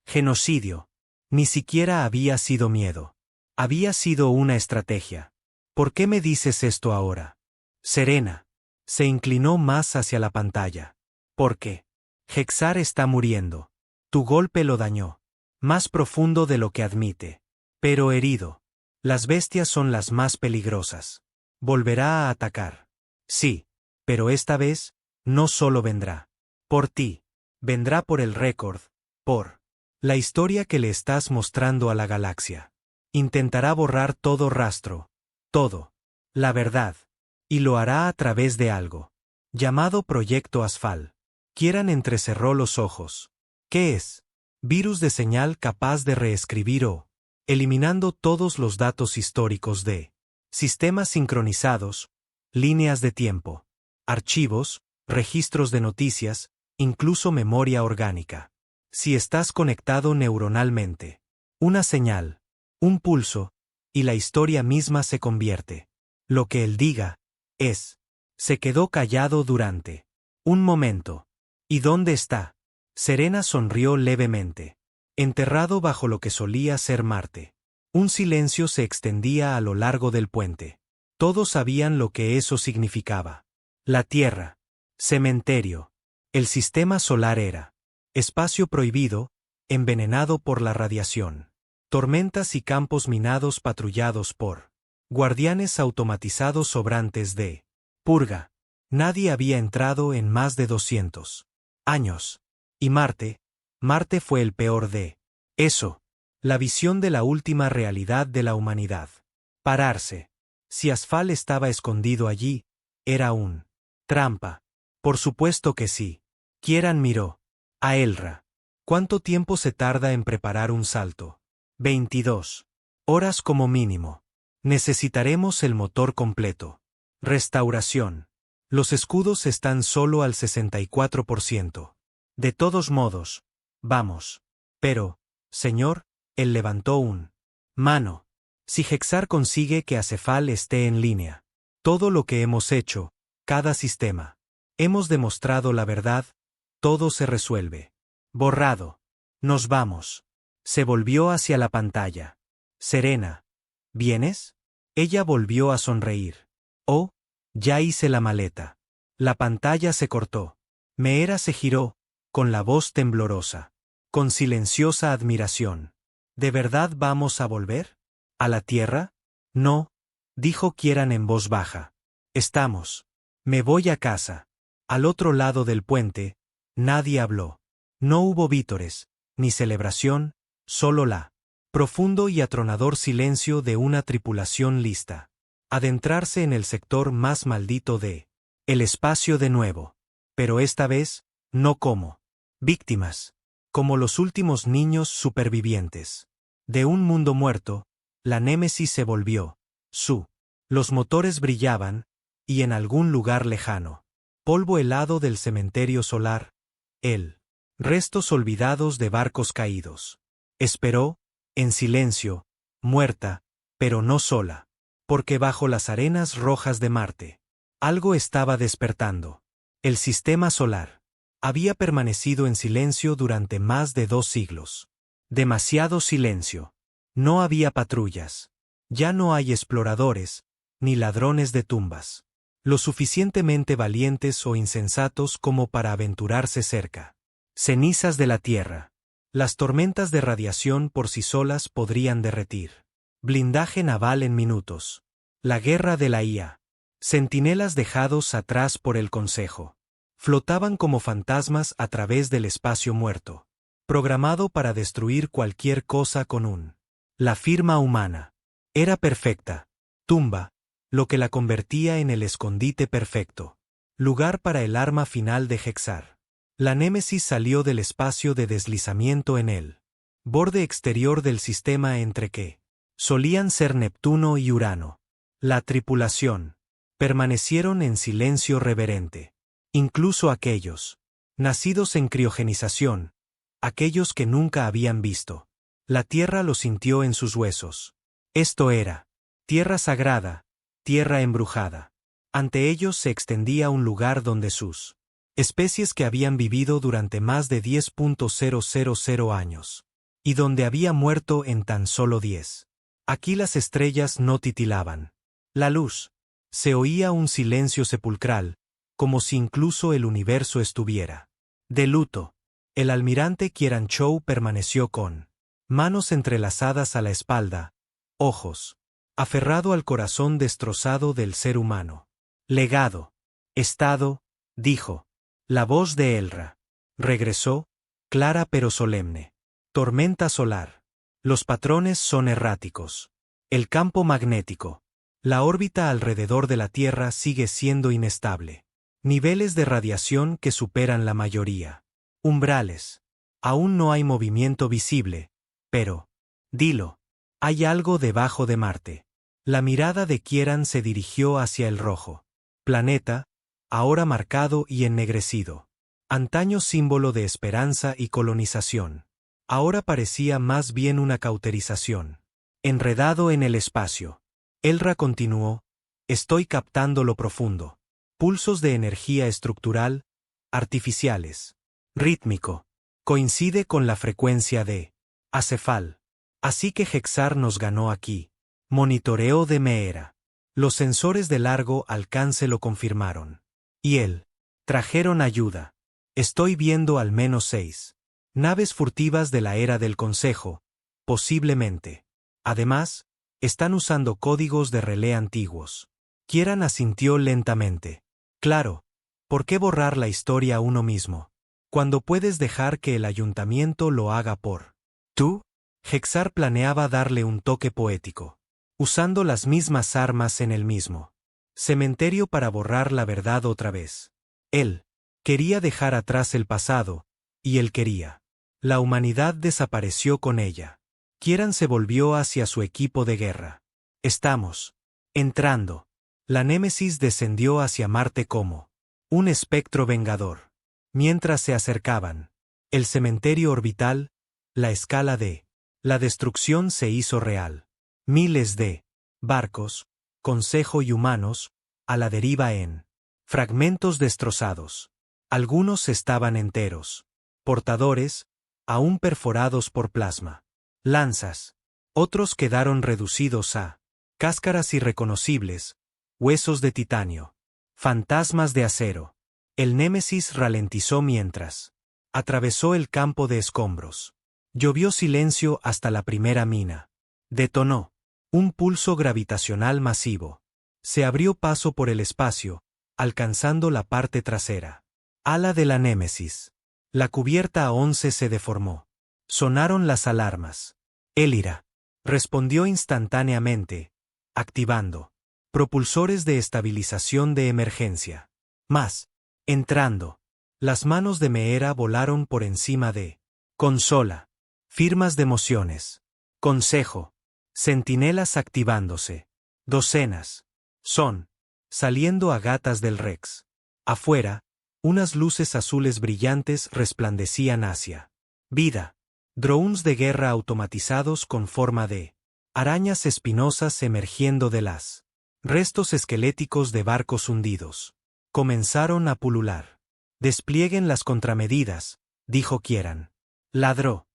genocidio. Ni siquiera había sido miedo. Había sido una estrategia. ¿Por qué me dices esto ahora? Serena. Se inclinó más hacia la pantalla. ¿Por qué? Hexar está muriendo. Tu golpe lo dañó. Más profundo de lo que admite. Pero herido. Las bestias son las más peligrosas. Volverá a atacar. Sí. Pero esta vez, no solo vendrá. Por ti. Vendrá por el récord. Por la historia que le estás mostrando a la galaxia. Intentará borrar todo rastro. Todo. La verdad. Y lo hará a través de algo. Llamado Proyecto Asfal. Kieran entrecerró los ojos. ¿Qué es? Virus de señal capaz de reescribir o eliminando todos los datos históricos de sistemas sincronizados, líneas de tiempo, archivos, registros de noticias, incluso memoria orgánica. Si estás conectado neuronalmente, una señal, un pulso, y la historia misma se convierte. Lo que él diga, es. Se quedó callado durante un momento. ¿Y dónde está? Serena sonrió levemente. Enterrado bajo lo que solía ser Marte. Un silencio se extendía a lo largo del puente. Todos sabían lo que eso significaba. La Tierra. Cementerio. El sistema solar era. Espacio prohibido, envenenado por la radiación. Tormentas y campos minados patrullados por guardianes automatizados sobrantes de purga. Nadie había entrado en más de 200 años. Y Marte fue el peor de eso. La visión de la última realidad de la humanidad. Pararse. Si Asfal estaba escondido allí, era un trampa. Por supuesto que sí. Kieran miró a Elra. ¿Cuánto tiempo se tarda en preparar un salto? 22 horas como mínimo. Necesitaremos el motor completo. Restauración. Los escudos están solo al 64%. De todos modos, vamos. Pero, señor, él levantó un mano. Si Hexar consigue que Acefal esté en línea, todo lo que hemos hecho, cada sistema, hemos demostrado la verdad, todo se resuelve. Borrado. Nos vamos. Se volvió hacia la pantalla. Serena. ¿Vienes? Ella volvió a sonreír. Oh, ya hice la maleta. La pantalla se cortó. Meera se giró, con la voz temblorosa, con silenciosa admiración. ¿De verdad vamos a volver? ¿A la Tierra? No, dijo Kieran en voz baja. Estamos. Me voy a casa. Al otro lado del puente, nadie habló. No hubo vítores, ni celebración, solo la profundo y atronador silencio de una tripulación lista. Adentrarse en el sector más maldito de el espacio de nuevo. Pero esta vez, no como víctimas, como los últimos niños supervivientes. De un mundo muerto, la Némesis se volvió. Los motores brillaban, y en algún lugar lejano, polvo helado del cementerio solar, restos olvidados de barcos caídos. Esperó, en silencio, muerta, pero no sola, porque bajo las arenas rojas de Marte, algo estaba despertando. El sistema solar había permanecido en silencio durante más de 2 siglos. Demasiado silencio. No había patrullas. Ya no hay exploradores, ni ladrones de tumbas. Lo suficientemente valientes o insensatos como para aventurarse cerca. Cenizas de la Tierra. Las tormentas de radiación por sí solas podrían derretir. Blindaje naval en minutos. La guerra de la IA. Centinelas dejados atrás por el Consejo. Flotaban como fantasmas a través del espacio muerto. Programado para destruir cualquier cosa con un. La firma humana. Era perfecta. Tumba. Lo que la convertía en el escondite perfecto. Lugar para el arma final de Hexar. La Némesis salió del espacio de deslizamiento en el borde exterior del sistema entre que solían ser Neptuno y Urano. La tripulación permanecieron en silencio reverente. Incluso aquellos nacidos en criogenización, aquellos que nunca habían visto. La tierra lo sintió en sus huesos. Esto era tierra sagrada, tierra embrujada. Ante ellos se extendía un lugar donde sus especies que habían vivido durante más de 10.000 años, y donde había muerto en tan solo 10. Aquí las estrellas no titilaban. La luz. Se oía un silencio sepulcral, como si incluso el universo estuviera de luto. El almirante Kieran-Chow permaneció con manos entrelazadas a la espalda, ojos, aferrado al corazón destrozado del ser humano. Legado. Estado, dijo. La voz de Elra. Regresó, clara pero solemne. Tormenta solar. Los patrones son erráticos. El campo magnético. La órbita alrededor de la Tierra sigue siendo inestable. Niveles de radiación que superan la mayoría. Umbrales. Aún no hay movimiento visible, pero, dilo, hay algo debajo de Marte. La mirada de Kieran se dirigió hacia el rojo planeta, ahora marcado y ennegrecido. Antaño símbolo de esperanza y colonización. Ahora parecía más bien una cauterización. Enredado en el espacio. Elra continuó, estoy captando lo profundo. Pulsos de energía estructural, artificiales. Rítmico. Coincide con la frecuencia de acefal. Así que Hexar nos ganó aquí. Monitoreo de Meera. Los sensores de largo alcance lo confirmaron. Y él. Trajeron ayuda. Estoy viendo al menos 6 naves furtivas de la era del Consejo, posiblemente. Además, están usando códigos de relé antiguos. Kieran asintió lentamente. Claro, ¿por qué borrar la historia uno mismo? Cuando puedes dejar que el ayuntamiento lo haga por tú. Hexar planeaba darle un toque poético, usando las mismas armas en el mismo cementerio para borrar la verdad otra vez. Él quería dejar atrás el pasado, y él quería. La humanidad desapareció con ella. Kieran se volvió hacia su equipo de guerra. Estamos entrando. La Némesis descendió hacia Marte como un espectro vengador. Mientras se acercaban, el cementerio orbital, la escala de la destrucción se hizo real. Miles de barcos, consejo y humanos, a la deriva en fragmentos destrozados. Algunos estaban enteros. Portadores, aún perforados por plasma. Lanzas. Otros quedaron reducidos a cáscaras irreconocibles, huesos de titanio. Fantasmas de acero. El Némesis ralentizó mientras atravesó el campo de escombros. Llovió silencio hasta la primera mina. Detonó. Un pulso gravitacional masivo. Se abrió paso por el espacio, alcanzando la parte trasera. Ala de la Némesis. La cubierta a 11 se deformó. Sonaron las alarmas. Elira respondió instantáneamente, activando propulsores de estabilización de emergencia. Más. Entrando. Las manos de Meera volaron por encima de consola. Firmas de mociones. Consejo. Centinelas activándose. Docenas. Son. Saliendo a gatas del Rex. Afuera, unas luces azules brillantes resplandecían hacia vida. Drones de guerra automatizados con forma de arañas espinosas emergiendo de las restos esqueléticos de barcos hundidos. Comenzaron a pulular. Desplieguen las contramedidas, dijo Kieran. Ladró.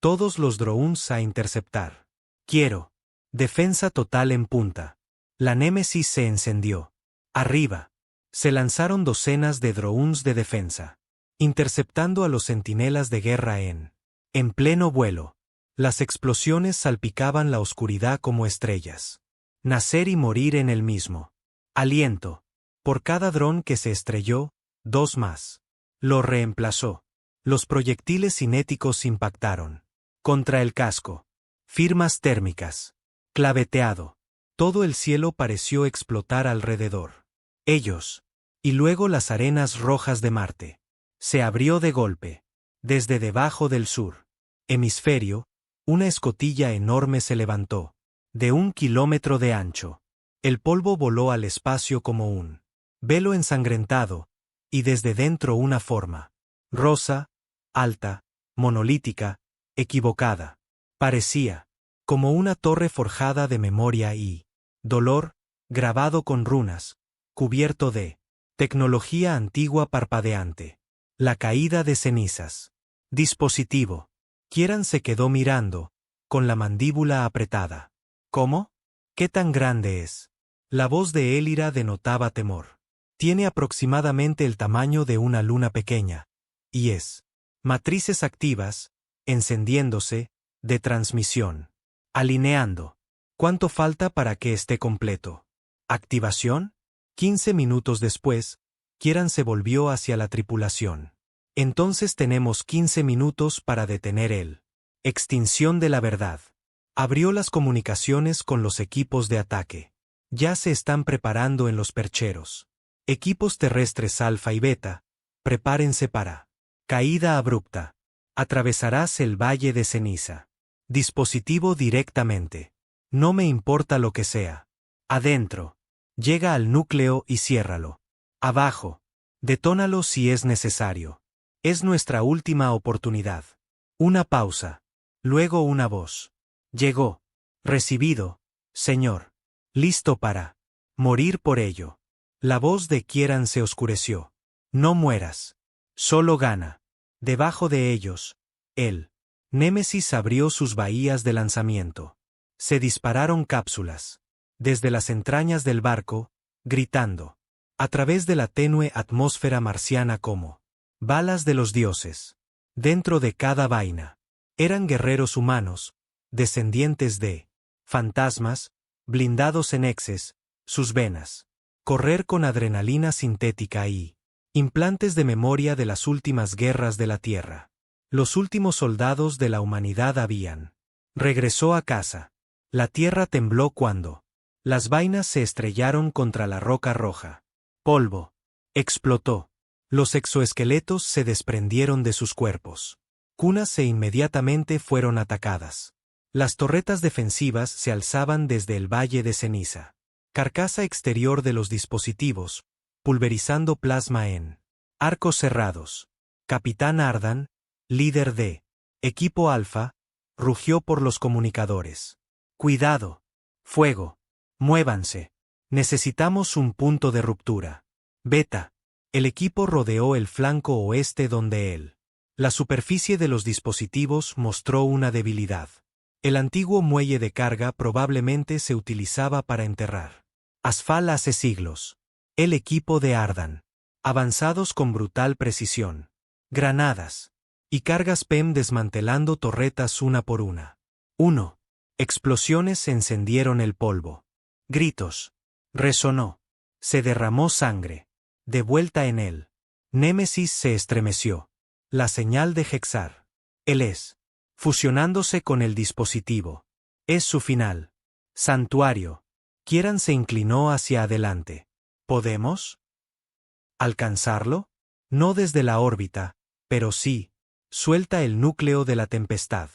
Todos los drones a interceptar. Quiero. Defensa total en punta. La Némesis se encendió. Arriba. Se lanzaron docenas de drones de defensa, interceptando a los centinelas de guerra en pleno vuelo. Las explosiones salpicaban la oscuridad como estrellas. Nacer y morir en el mismo aliento. Por cada dron que se estrelló, 2 más. Lo reemplazó. Los proyectiles cinéticos impactaron contra el casco. Firmas térmicas. Claveteado. Todo el cielo pareció explotar alrededor. Ellos. Y luego las arenas rojas de Marte. Se abrió de golpe. Desde debajo del sur hemisferio, una escotilla enorme se levantó. De 1 kilómetro de ancho. El polvo voló al espacio como un velo ensangrentado, y desde dentro una forma Rosa, alta, monolítica, equivocada. Parecía como una torre forjada de memoria y dolor, grabado con runas, cubierto de tecnología antigua parpadeante. La caída de cenizas. Dispositivo. Kieran se quedó mirando, con la mandíbula apretada. ¿Cómo? ¿Qué tan grande es? La voz de Elira denotaba temor. Tiene aproximadamente el tamaño de una luna pequeña. Y es. Matrices activas, encendiéndose, de transmisión. Alineando. ¿Cuánto falta para que esté completo? ¿Activación? 15 minutos después, Kieran se volvió hacia la tripulación. Entonces tenemos 15 minutos para detener el extinción de la verdad. Abrió las comunicaciones con los equipos de ataque. Ya se están preparando en los percheros. Equipos terrestres Alfa y Beta, prepárense para caída abrupta. Atravesarás el valle de ceniza. Dispositivo directamente. No me importa lo que sea. Adentro. Llega al núcleo y ciérralo. Abajo. Detónalo si es necesario. Es nuestra última oportunidad. Una pausa. Luego una voz. Llegó. Recibido, señor. Listo para morir por ello. La voz de Kieran se oscureció. No mueras. Solo gana. Debajo de ellos, él. Némesis abrió sus bahías de lanzamiento. Se dispararon cápsulas. Desde las entrañas del barco, gritando. A través de la tenue atmósfera marciana como balas de los dioses. Dentro de cada vaina. Eran guerreros humanos, descendientes de fantasmas, blindados en exes, sus venas. Correr con adrenalina sintética y implantes de memoria de las últimas guerras de la Tierra. Los últimos soldados de la humanidad habían. Regresó a casa. La Tierra tembló cuando las vainas se estrellaron contra la roca roja. Polvo. Explotó. Los exoesqueletos se desprendieron de sus cuerpos. Cunas e inmediatamente fueron atacadas. Las torretas defensivas se alzaban desde el valle de ceniza. Carcasa exterior de los dispositivos, pulverizando plasma en arcos cerrados. Capitán Ardan, líder de Equipo Alfa, rugió por los comunicadores. Cuidado. Fuego. Muévanse. Necesitamos un punto de ruptura. Beta. El equipo rodeó el flanco oeste donde él. La superficie de los dispositivos mostró una debilidad. El antiguo muelle de carga probablemente se utilizaba para enterrar. Asfal hace siglos. El equipo de Ardan. Avanzados con brutal precisión. Granadas. Y cargas PEM desmantelando torretas una por una. 1. Explosiones encendieron el polvo. Gritos. Resonó. Se derramó sangre. De vuelta en él. Némesis se estremeció. La señal de Hexar. Él es. Fusionándose con el dispositivo. Es su final. Santuario. Kieran se inclinó hacia adelante. ¿Podemos alcanzarlo? No desde la órbita, pero sí. Suelta el núcleo de la tempestad.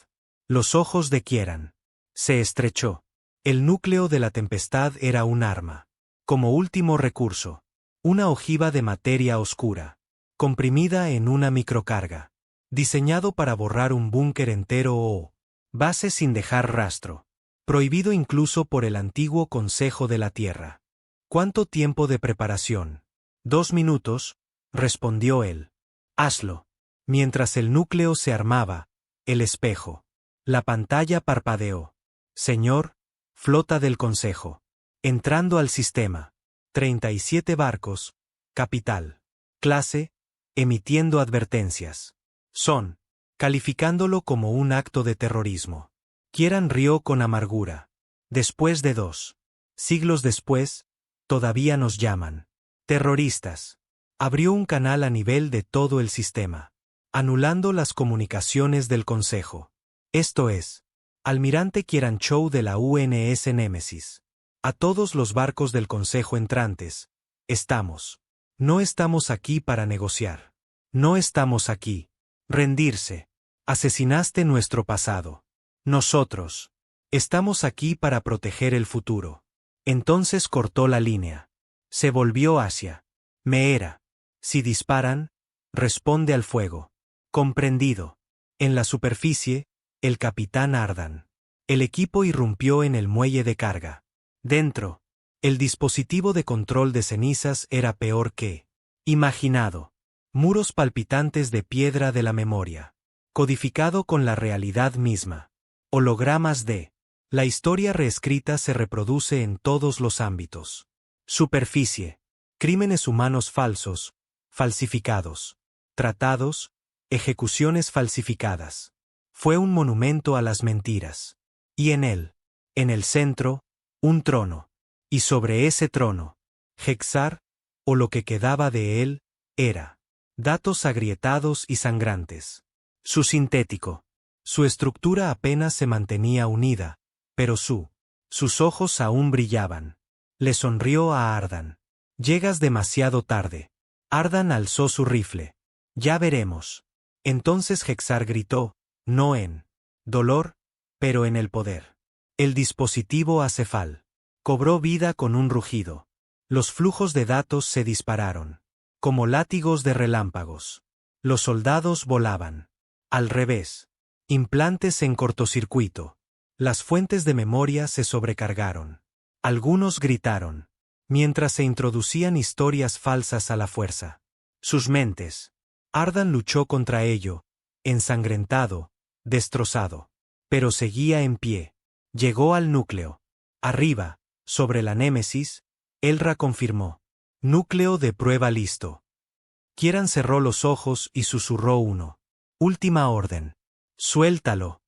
Los ojos de Kieran. Se estrechó. El núcleo de la tempestad era un arma. Como último recurso. Una ojiva de materia oscura. Comprimida en una microcarga. Diseñado para borrar un búnker entero o base sin dejar rastro. Prohibido incluso por el antiguo Consejo de la Tierra. ¿Cuánto tiempo de preparación? 2 minutos, respondió él. Hazlo. Mientras el núcleo se armaba, el espejo. La pantalla parpadeó. Señor, flota del Consejo. Entrando al sistema. 37 barcos. Capital. Clase. Emitiendo advertencias. Son. Calificándolo como un acto de terrorismo. Kieran rió con amargura. Después de 2 siglos después, todavía nos llaman terroristas. Abrió un canal a nivel de todo el sistema, anulando las comunicaciones del Consejo. Esto es, Almirante Kieran Chow de la UNS Némesis. A todos los barcos del Consejo entrantes, no estamos aquí para negociar. No estamos aquí. Rendirse. Asesinaste nuestro pasado. Nosotros. Estamos aquí para proteger el futuro. Entonces cortó la línea. Se volvió hacia. Me era. Si disparan, responde al fuego. Comprendido. En la superficie, el capitán Ardan. El equipo irrumpió en el muelle de carga. Dentro, el dispositivo de control de cenizas era peor que imaginado. Muros palpitantes de piedra de la memoria. Codificado con la realidad misma. Hologramas de. La historia reescrita se reproduce en todos los ámbitos. Superficie. Crímenes humanos falsos, falsificados. Tratados, ejecuciones falsificadas. Fue un monumento a las mentiras. Y en él, en el centro, un trono. Y sobre ese trono, Hexar, o lo que quedaba de él, era. Datos agrietados y sangrantes. Su sintético. Su estructura apenas se mantenía unida, pero sus ojos aún brillaban. Le sonrió a Ardan. Llegas demasiado tarde. Ardan alzó su rifle. Ya veremos. Entonces Hexar gritó, no en dolor, pero en el poder. El dispositivo acefal cobró vida con un rugido. Los flujos de datos se dispararon. Como látigos de relámpagos. Los soldados volaban. Al revés. Implantes en cortocircuito. Las fuentes de memoria se sobrecargaron. Algunos gritaron, mientras se introducían historias falsas a la fuerza. Sus mentes. Ardan luchó contra ello, ensangrentado, destrozado. Pero seguía en pie. Llegó al núcleo. Arriba, sobre la Némesis, Elra confirmó. Núcleo de prueba listo. Kieran cerró los ojos y susurró uno. Última orden. Suéltalo.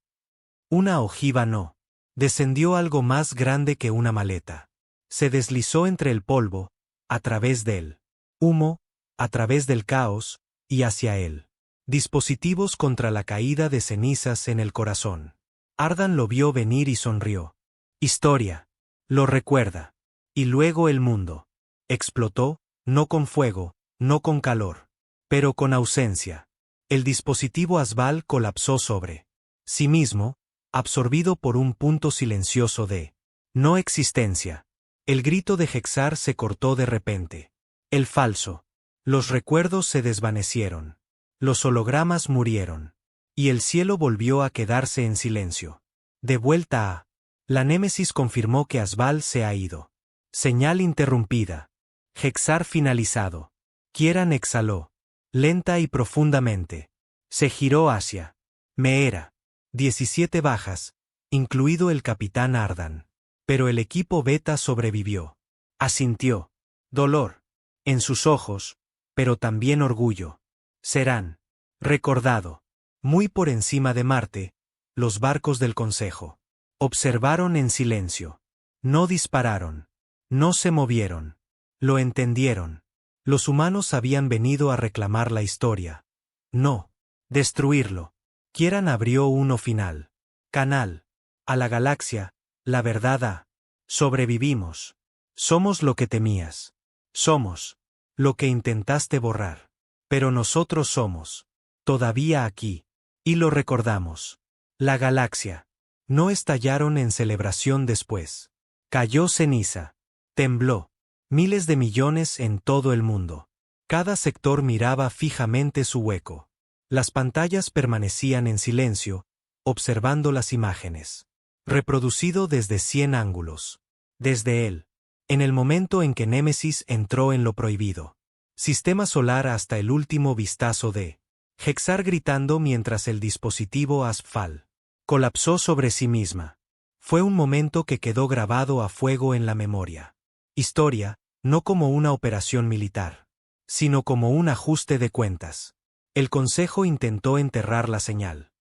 Una ojiva no. Descendió algo más grande que una maleta. Se deslizó entre el polvo, a través del humo, a través del caos, y hacia él. Dispositivos contra la caída de cenizas en el corazón. Ardan lo vio venir y sonrió. Historia. Lo recuerda. Y luego el mundo. Explotó, no con fuego, no con calor, pero con ausencia. El dispositivo Asbal colapsó sobre sí mismo, absorbido por un punto silencioso de no existencia. El grito de Hexar se cortó de repente. El falso. Los recuerdos se desvanecieron. Los hologramas murieron. Y el cielo volvió a quedarse en silencio. De vuelta a. La Némesis confirmó que Asbal se ha ido. Señal interrumpida. Hexar finalizado. Kieran exhaló. Lenta y profundamente. Se giró hacia. Meera. 17 bajas, incluido el capitán Ardan. Pero el equipo Beta sobrevivió. Asintió. Dolor. En sus ojos, pero también orgullo. Serán. Recordado. Muy por encima de Marte, los barcos del Consejo. Observaron en silencio. No dispararon. No se movieron. Lo entendieron. Los humanos habían venido a reclamar la historia. No. Destruirlo. Kieran abrió uno final. Canal. A la galaxia, la verdad a. Sobrevivimos. Somos lo que temías. Somos. Lo que intentaste borrar. Pero nosotros somos. Todavía aquí. Y lo recordamos. La galaxia. No estallaron en celebración después. Cayó ceniza. Tembló. Miles de millones en todo el mundo. Cada sector miraba fijamente su hueco. Las pantallas permanecían en silencio, observando las imágenes. Reproducido desde 100 ángulos. Desde él. En el momento en que Némesis entró en lo prohibido. Sistema solar hasta el último vistazo de Hexar gritando mientras el dispositivo Asfal colapsó sobre sí misma. Fue un momento que quedó grabado a fuego en la memoria. Historia, no como una operación militar, sino como un ajuste de cuentas. El Consejo intentó enterrar la señal.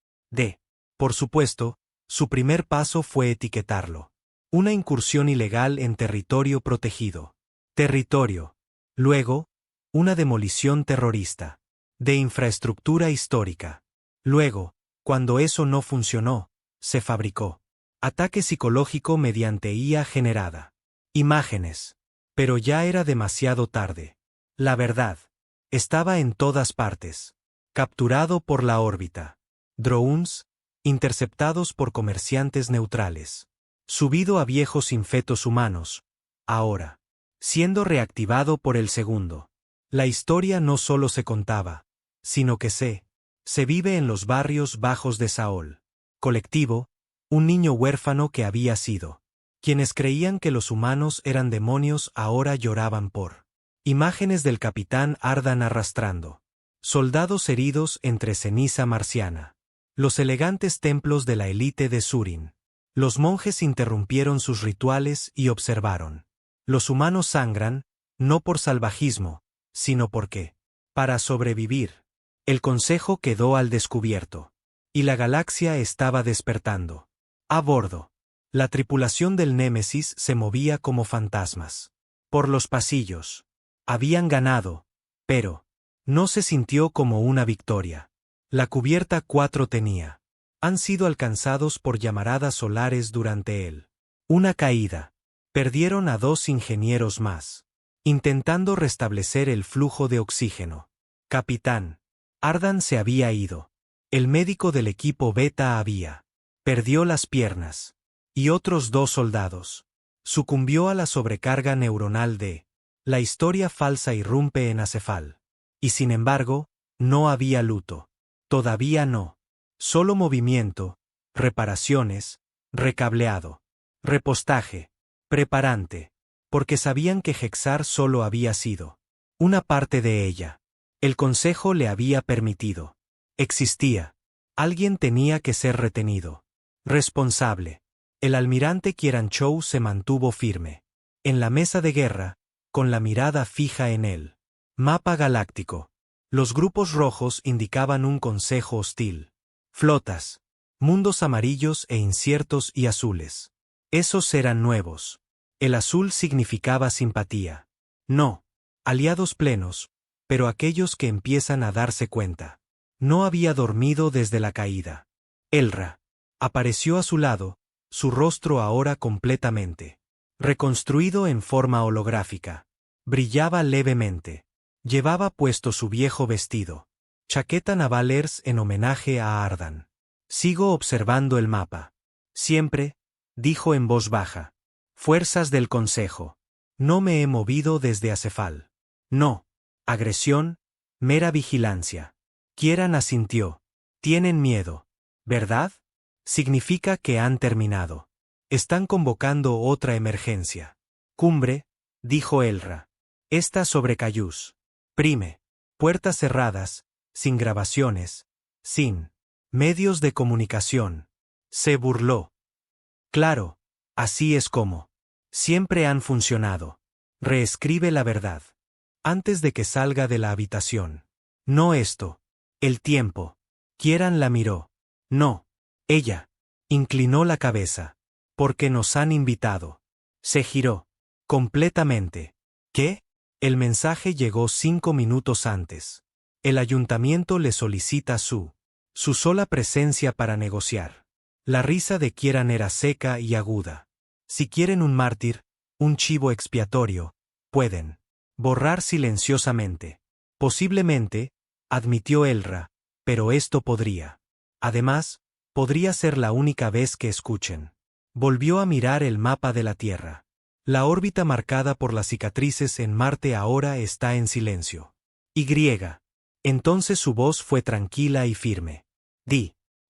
Por supuesto, su primer paso fue etiquetarlo. Una incursión ilegal en territorio protegido. Territorio. Luego, una demolición terrorista. De infraestructura histórica. Luego, cuando eso no funcionó, se fabricó. Ataque psicológico mediante IA generada. Imágenes. Pero ya era demasiado tarde. La verdad. Estaba en todas partes. Capturado por la órbita. Drones, interceptados por comerciantes neutrales. Subido a viejos infetos humanos. Ahora. Siendo reactivado por el segundo. La historia no solo se contaba. sino que se vive en los barrios bajos de Saol. Colectivo, un niño huérfano que había sido. Quienes creían que los humanos eran demonios ahora lloraban por. Imágenes del capitán Ardan arrastrando. Soldados heridos entre ceniza marciana. Los elegantes templos de la élite de Surin. Los monjes interrumpieron sus rituales y observaron. Los humanos sangran, no por salvajismo, sino porque, para sobrevivir. El consejo quedó al descubierto. Y la galaxia estaba despertando. A bordo. La tripulación del Némesis se movía como fantasmas. Por los pasillos. Habían ganado, pero no se sintió como una victoria. La cubierta 4 tenía. Han sido alcanzados por llamaradas solares durante una caída. Perdieron a 2 ingenieros más. Intentando restablecer el flujo de oxígeno. Capitán. Ardan se había ido. El médico del equipo Beta perdió las piernas. Y otros 2 soldados. Sucumbió a la sobrecarga neuronal de. La historia falsa irrumpe en Acefal. Y sin embargo, no había luto. Todavía no. Solo movimiento, reparaciones, recableado, repostaje, preparante. Porque sabían que Hexar solo había sido una parte de ella. El consejo le había permitido. Existía. Alguien tenía que ser retenido. Responsable. El almirante Kieranchou se mantuvo firme. En la mesa de guerra, con la mirada fija en él. Mapa galáctico. Los grupos rojos indicaban un consejo hostil. Flotas. Mundos amarillos e inciertos y azules. Esos eran nuevos. El azul significaba simpatía. No. Aliados plenos, pero aquellos que empiezan a darse cuenta. No había dormido desde la caída. Elra. Apareció a su lado, su rostro ahora completamente reconstruido en forma holográfica. Brillaba levemente. Llevaba puesto su viejo vestido. Chaqueta Navalers en homenaje a Ardan. Sigo observando el mapa. Siempre, dijo en voz baja. Fuerzas del Consejo. No me he movido desde Acefal. No. Agresión, mera vigilancia. Kieran asintió. Tienen miedo, ¿verdad? Significa que han terminado. Están convocando otra emergencia. Cumbre, dijo Elra. Esta sobre Cayús. Prime. Puertas cerradas, sin grabaciones, sin medios de comunicación. Se burló. Claro, así es como. Siempre han funcionado. Reescribe la verdad. Antes de que salga de la habitación. No esto. El tiempo. Kieran la miró. No. Ella. Inclinó la cabeza. Porque nos han invitado. Se giró. Completamente. ¿Qué? El mensaje llegó 5 minutos antes. El ayuntamiento le solicita su sola presencia para negociar. La risa de Kieran era seca y aguda. Si quieren un mártir, un chivo expiatorio, pueden. Borrar silenciosamente. Posiblemente, admitió Elra, pero esto podría. Además, podría ser la única vez que escuchen. Volvió a mirar el mapa de la Tierra. La órbita marcada por las cicatrices en Marte ahora está en silencio. Y. Entonces su voz fue tranquila y firme.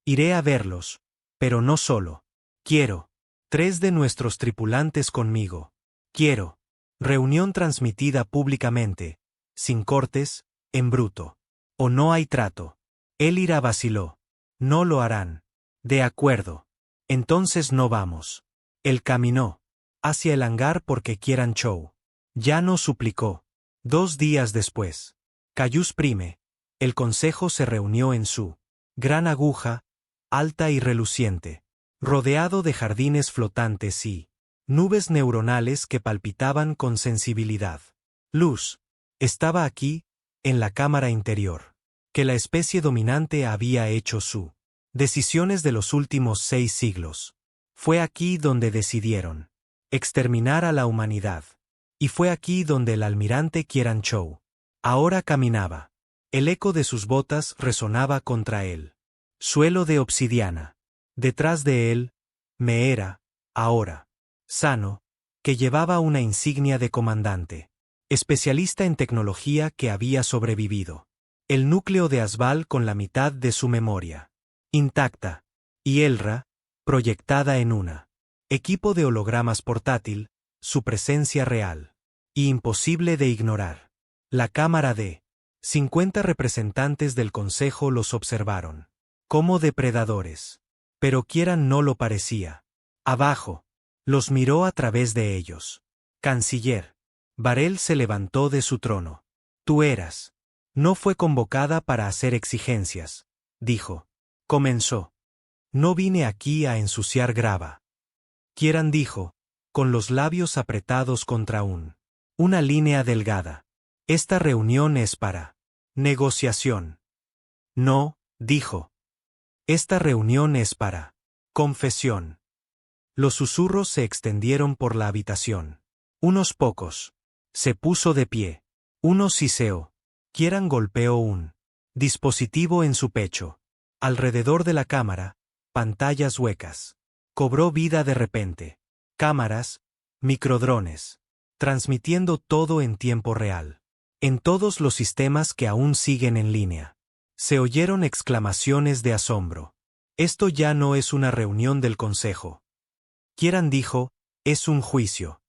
Iré a verlos. Pero no solo. Quiero 3 de nuestros tripulantes conmigo. Quiero. Reunión transmitida públicamente. Sin cortes, en bruto. O no hay trato. Elira vaciló. No lo harán. De acuerdo. Entonces no vamos. Él caminó hacia el hangar porque Kieranchou. Ya no suplicó. 2 días después. Cayús Prime. El consejo se reunió en su gran aguja, alta y reluciente, rodeado de jardines flotantes y nubes neuronales que palpitaban con sensibilidad. Luz. Estaba aquí, en la cámara interior, que la especie dominante había hecho su decisiones de los últimos 6 siglos. Fue aquí donde decidieron exterminar a la humanidad. Y fue aquí donde el almirante Kieranchou ahora caminaba. El eco de sus botas resonaba contra él. Suelo de obsidiana. Detrás de él, Meera, ahora sano, que llevaba una insignia de comandante. Especialista en tecnología que había sobrevivido. El núcleo de Asval con la mitad de su memoria intacta. Y Elra, proyectada en una equipo de hologramas portátil, su presencia real. Y imposible de ignorar. La cámara de 50 representantes del Consejo los observaron. Como depredadores. Pero Kieran no lo parecía. Abajo. Los miró a través de ellos. Canciller. Varel se levantó de su trono. Tú eras. No fue convocada para hacer exigencias, dijo. Comenzó. No vine aquí a ensuciar grava. Kieran dijo, con los labios apretados contra una línea delgada. Esta reunión es para negociación. No, dijo. Esta reunión es para confesión. Los susurros se extendieron por la habitación. Unos pocos. Se puso de pie. Uno siseó. Kieran golpeó un dispositivo en su pecho. Alrededor de la cámara, pantallas huecas. Cobró vida de repente. Cámaras, microdrones. Transmitiendo todo en tiempo real. En todos los sistemas que aún siguen en línea. Se oyeron exclamaciones de asombro. Esto ya no es una reunión del Consejo. Kieran dijo, es un juicio.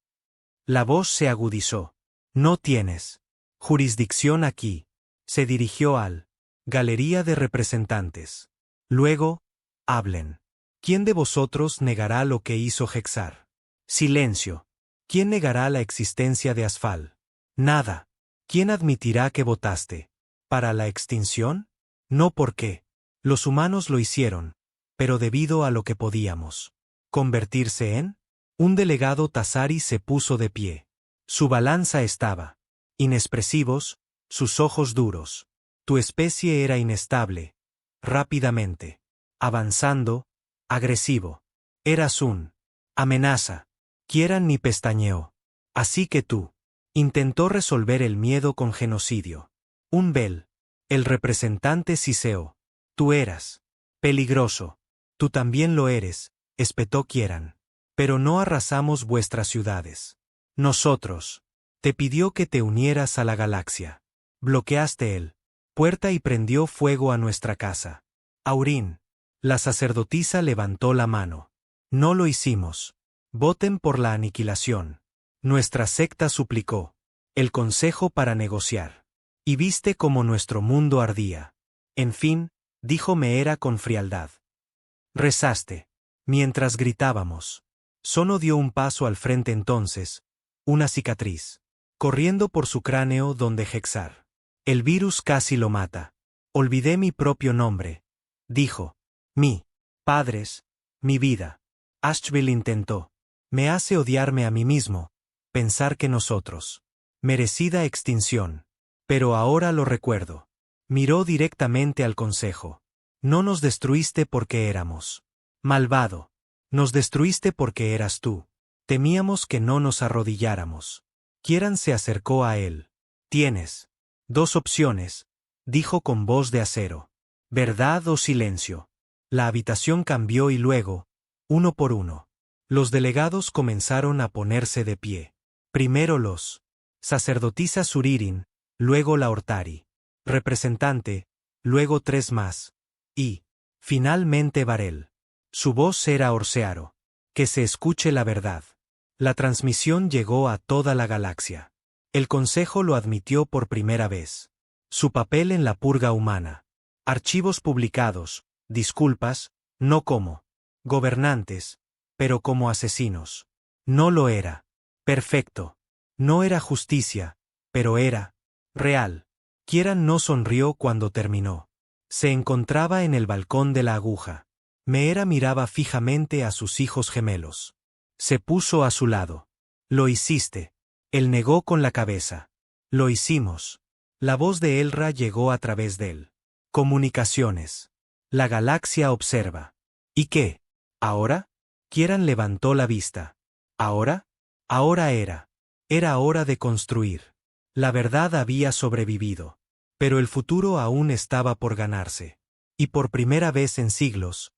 La voz se agudizó. No tienes jurisdicción aquí. Se dirigió al Galería de Representantes. Luego, hablen. ¿Quién de vosotros negará lo que hizo Hexar? Silencio. ¿Quién negará la existencia de Asfal? Nada. ¿Quién admitirá que votaste? ¿Para la extinción? No porque los humanos lo hicieron, pero debido a lo que podíamos. ¿Convertirse en? Un delegado Tazari se puso de pie. Su balanza estaba. Inexpresivos, sus ojos duros. Tu especie era inestable. Rápidamente. Avanzando, agresivo. Eras un amenaza. Kieran ni pestañeó. Así que tú. Intentó resolver el miedo con genocidio. Un Bel. El representante siseó. Tú eras peligroso. Tú también lo eres, espetó Kieran. Pero no arrasamos vuestras ciudades. Nosotros. Te pidió que te unieras a la galaxia. Bloqueaste el puerta y prendió fuego a nuestra casa. Aurín. La sacerdotisa levantó la mano. No lo hicimos. Voten por la aniquilación. Nuestra secta suplicó. El consejo para negociar. Y viste cómo nuestro mundo ardía. En fin, dijo Meera con frialdad. Rezaste. Mientras gritábamos. Sono dio un paso al frente entonces. Una cicatriz. Corriendo por su cráneo donde Hexar. El virus casi lo mata. Olvidé mi propio nombre. Dijo. Mi padres. Mi vida. Ashville intentó. Me hace odiarme a mí mismo. Pensar que nosotros. Merecida extinción. Pero ahora lo recuerdo. Miró directamente al consejo. No nos destruiste porque éramos malvado. Nos destruiste porque eras tú. Temíamos que no nos arrodilláramos. Kieran se acercó a él. Tienes dos opciones, dijo con voz de acero. Verdad o silencio. La habitación cambió y luego, uno por uno, los delegados comenzaron a ponerse de pie. Primero los sacerdotisa Suririn, luego la Ortari. Representante, luego 3 más. Y, finalmente Varel. Su voz era Orsearo. Que se escuche la verdad. La transmisión llegó a toda la galaxia. El Consejo lo admitió por primera vez. Su papel en la purga humana. Archivos publicados, disculpas, no como gobernantes, pero como asesinos. No lo era. Perfecto. No era justicia, pero era real. Kieran no sonrió cuando terminó. Se encontraba en el balcón de la aguja. Meera miraba fijamente a sus hijos gemelos. Se puso a su lado. Lo hiciste. Él negó con la cabeza. Lo hicimos. La voz de Elra llegó a través de él. Comunicaciones. La galaxia observa. ¿Y qué? ¿Ahora? Kieran levantó la vista. ¿Ahora? Ahora era. Era hora de construir. La verdad había sobrevivido. Pero el futuro aún estaba por ganarse. Y por primera vez en siglos,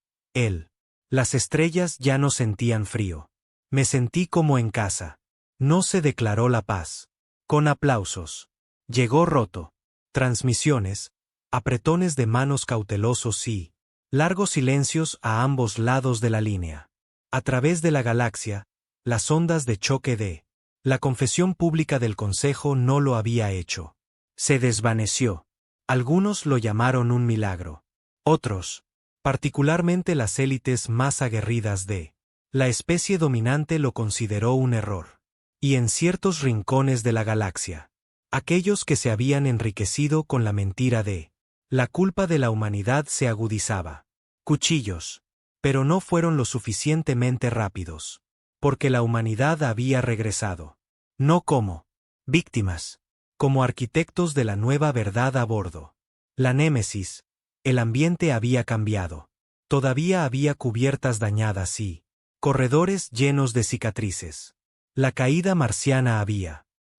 las estrellas ya no sentían frío. Me sentí como en casa. No se declaró la paz. Con aplausos. Llegó roto. Transmisiones, apretones de manos cautelosos y largos silencios a ambos lados de la línea. A través de la galaxia, las ondas de choque de la confesión pública del Consejo no lo había hecho. Se desvaneció. Algunos lo llamaron un milagro. Otros, particularmente las élites más aguerridas de la especie dominante, lo consideró un error. Y en ciertos rincones de la galaxia, aquellos que se habían enriquecido con la mentira de la culpa de la humanidad se agudizaba. Cuchillos. Pero no fueron lo suficientemente rápidos. Porque la humanidad había regresado. No como víctimas, como arquitectos de la nueva verdad a bordo. La némesis, el ambiente había cambiado. Todavía había cubiertas dañadas y corredores llenos de cicatrices. La caída marciana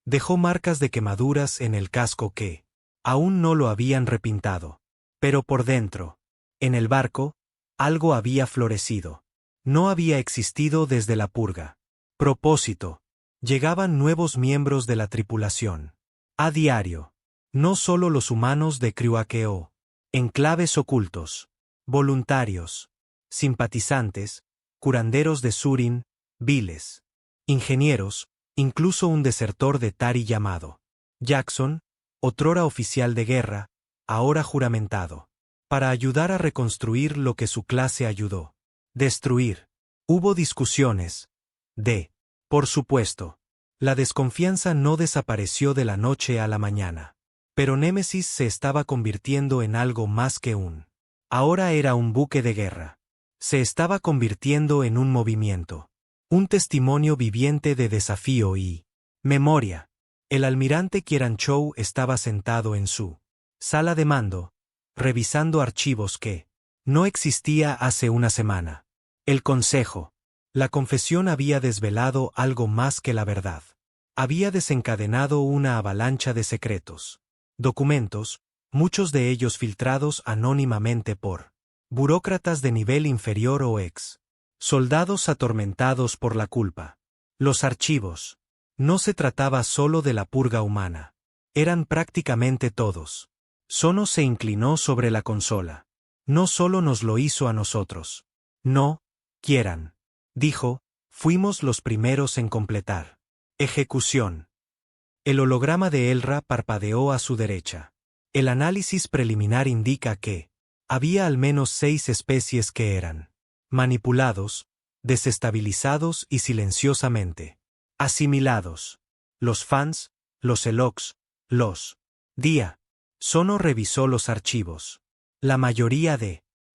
dejó marcas de quemaduras en el casco que aún no lo habían repintado. Pero por dentro, en el barco, algo había florecido. No había existido desde la purga. Propósito. Llegaban nuevos miembros de la tripulación. A diario. No solo los humanos de Cruakeo. Enclaves ocultos. Voluntarios. Simpatizantes. Curanderos de Surin. Viles. Ingenieros. Incluso un desertor de Tari llamado Jackson, otrora oficial de guerra, ahora juramentado. Para ayudar a reconstruir lo que su clase ayudó. Destruir. Hubo discusiones. Por supuesto. La desconfianza no desapareció de la noche a la mañana. Pero Némesis se estaba convirtiendo en algo más que un. Ahora era un buque de guerra. Se estaba convirtiendo en un movimiento. Un testimonio viviente de desafío y memoria. El almirante Kieranchou estaba sentado en su sala de mando, revisando archivos que no existía hace una semana. El Consejo. La confesión había desvelado algo más que la verdad. Había desencadenado una avalancha de secretos. Documentos, muchos de ellos filtrados anónimamente por burócratas de nivel inferior o soldados atormentados por la culpa. Los archivos. No se trataba solo de la purga humana. Eran prácticamente todos. Sono se inclinó sobre la consola. No solo nos lo hizo a nosotros. No, Kieran. Dijo, fuimos los primeros en completar. Ejecución. El holograma de Elra parpadeó a su derecha. El análisis preliminar indica que había al menos 6 especies que eran manipulados, desestabilizados y silenciosamente asimilados. Los fans, los Elox, los Dia. Sono revisó los archivos. La mayoría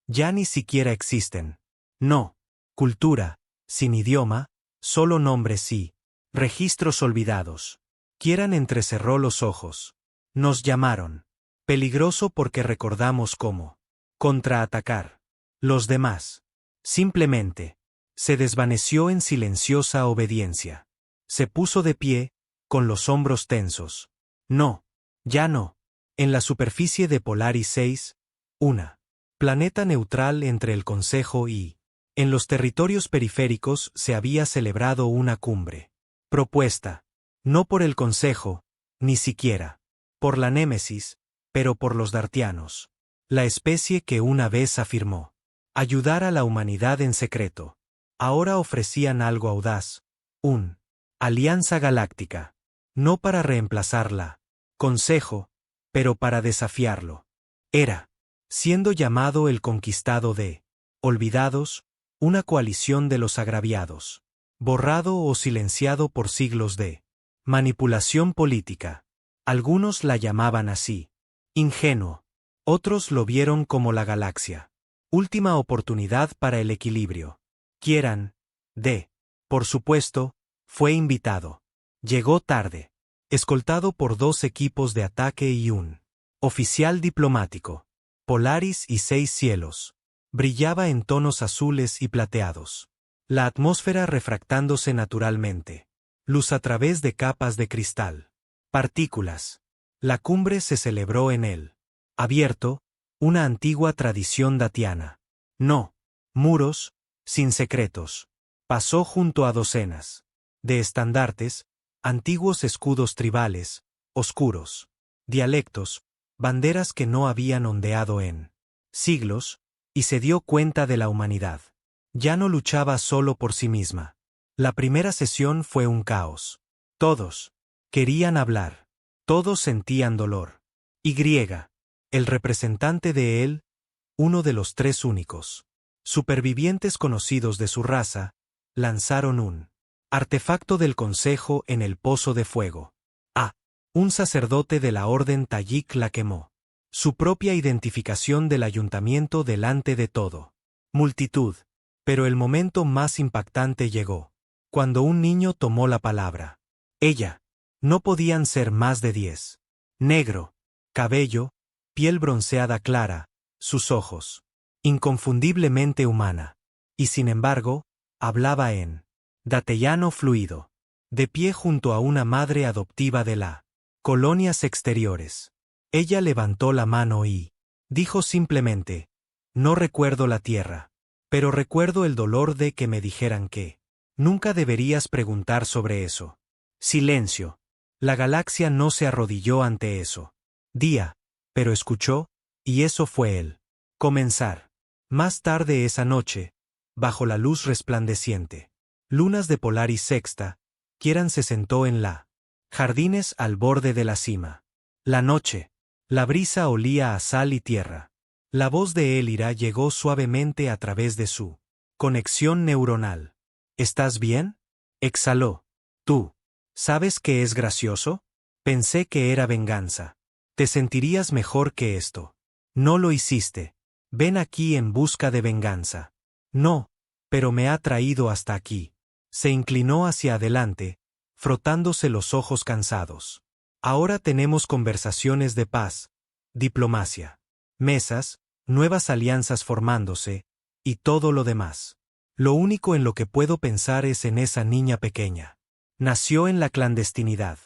ya ni siquiera existen. No. Cultura, sin idioma, solo nombres y registros olvidados. Kieran entrecerró los ojos. Nos llamaron. Peligroso porque recordamos cómo contraatacar. Los demás. Simplemente. Se desvaneció en silenciosa obediencia. Se puso de pie, con los hombros tensos. No. Ya no. En la superficie de Polaris 6, una planeta neutral entre el Consejo y en los territorios periféricos se había celebrado una cumbre. Propuesta. No por el Consejo, ni siquiera por la Némesis, pero por los dartianos. La especie que una vez afirmó ayudar a la humanidad en secreto. Ahora ofrecían algo audaz. Un alianza galáctica. No para reemplazarla. Consejo, pero para desafiarlo. Era, siendo llamado el conquistado de olvidados, una coalición de los agraviados. Borrado o silenciado por siglos de manipulación política. Algunos la llamaban así. Ingenuo. Otros lo vieron como la galaxia. Última oportunidad para el equilibrio. Kieran, por supuesto, fue invitado. Llegó tarde. Escoltado por 2 equipos de ataque y un oficial diplomático. Polaris y 6 cielos. Brillaba en tonos azules y plateados. La atmósfera refractándose naturalmente. Luz a través de capas de cristal. Partículas. La cumbre se celebró en él. Abierto, una antigua tradición datiana. No. Muros, sin secretos. Pasó junto a docenas de estandartes, antiguos escudos tribales, oscuros. Dialectos, banderas que no habían ondeado en siglos, y se dio cuenta de la humanidad. Ya no luchaba solo por sí misma. La primera sesión fue un caos. Todos querían hablar. Todos sentían dolor. Y, el representante de él, uno de los 3 únicos supervivientes conocidos de su raza, lanzaron un artefacto del Consejo en el pozo de fuego. Un sacerdote de la orden Tayik la quemó. Su propia identificación del ayuntamiento delante de todo. Multitud. Pero el momento más impactante llegó. Cuando un niño tomó la palabra. Ella. No podían ser más de 10. Negro. Cabello. Piel bronceada clara. Sus ojos. Inconfundiblemente humana. Y sin embargo, hablaba en datellano fluido. De pie junto a una madre adoptiva de la colonias exteriores. Ella levantó la mano y dijo simplemente: no recuerdo la tierra, pero recuerdo el dolor de que me dijeran que nunca deberías preguntar sobre eso. Silencio. La galaxia no se arrodilló ante eso. Pero escuchó, y eso fue el comenzar. Más tarde esa noche, bajo la luz resplandeciente, lunas de Polaris sexta, Kieran se sentó en la jardines al borde de la cima. La noche. La brisa olía a sal y tierra. La voz de Elira llegó suavemente a través de su conexión neuronal. ¿Estás bien? Exhaló. ¿Tú sabes que es gracioso? Pensé que era venganza. Te sentirías mejor que esto. No lo hiciste. Ven aquí en busca de venganza. No, pero me ha traído hasta aquí. Se inclinó hacia adelante, frotándose los ojos cansados. Ahora tenemos conversaciones de paz, diplomacia, mesas, nuevas alianzas formándose, y todo lo demás. Lo único en lo que puedo pensar es en esa niña pequeña. Nació en la clandestinidad.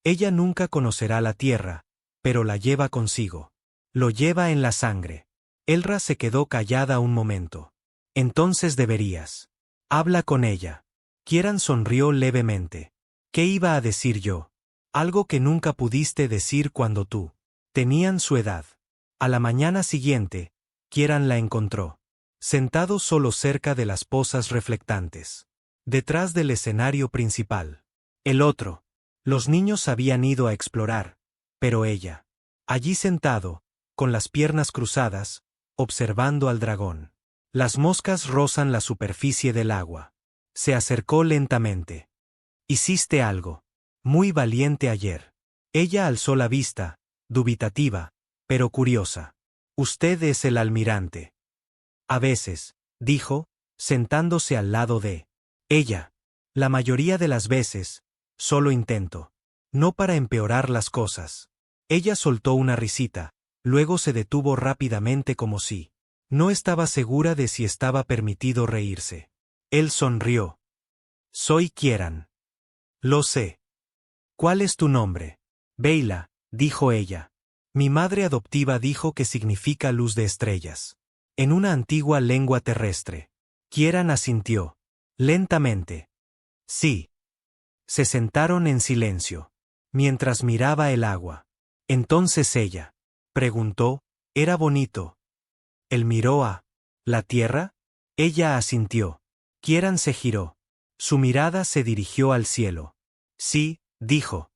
Ella nunca conocerá la tierra, pero la lleva consigo. Lo lleva en la sangre. Elra se quedó callada un momento. Entonces deberías. Habla con ella. Kieran sonrió levemente. ¿Qué iba a decir yo? Algo que nunca pudiste decir cuando tú tenían su edad. A la mañana siguiente, Kieran la encontró. Sentado solo cerca de las pozas reflectantes. Detrás del escenario principal. El otro. Los niños habían ido a explorar. Pero ella. Allí sentado, con las piernas cruzadas, observando al dragón. Las moscas rozan la superficie del agua. Se acercó lentamente. Hiciste algo muy valiente ayer. Ella alzó la vista, dubitativa, pero curiosa. Usted es el almirante. A veces, dijo, sentándose al lado de ella. La mayoría de las veces, solo intento. No para empeorar las cosas. Ella soltó una risita, luego se detuvo rápidamente como si no estaba segura de si estaba permitido reírse. Él sonrió. Soy Kieran. Lo sé. ¿Cuál es tu nombre? Beyla, dijo ella. Mi madre adoptiva dijo que significa luz de estrellas. En una antigua lengua terrestre. Kieran asintió. Lentamente. Sí. Se sentaron en silencio. Mientras miraba el agua. Entonces ella preguntó, ¿era bonito? Él miró a la tierra. Ella asintió. Kieran se giró. Su mirada se dirigió al cielo. Sí, dijo.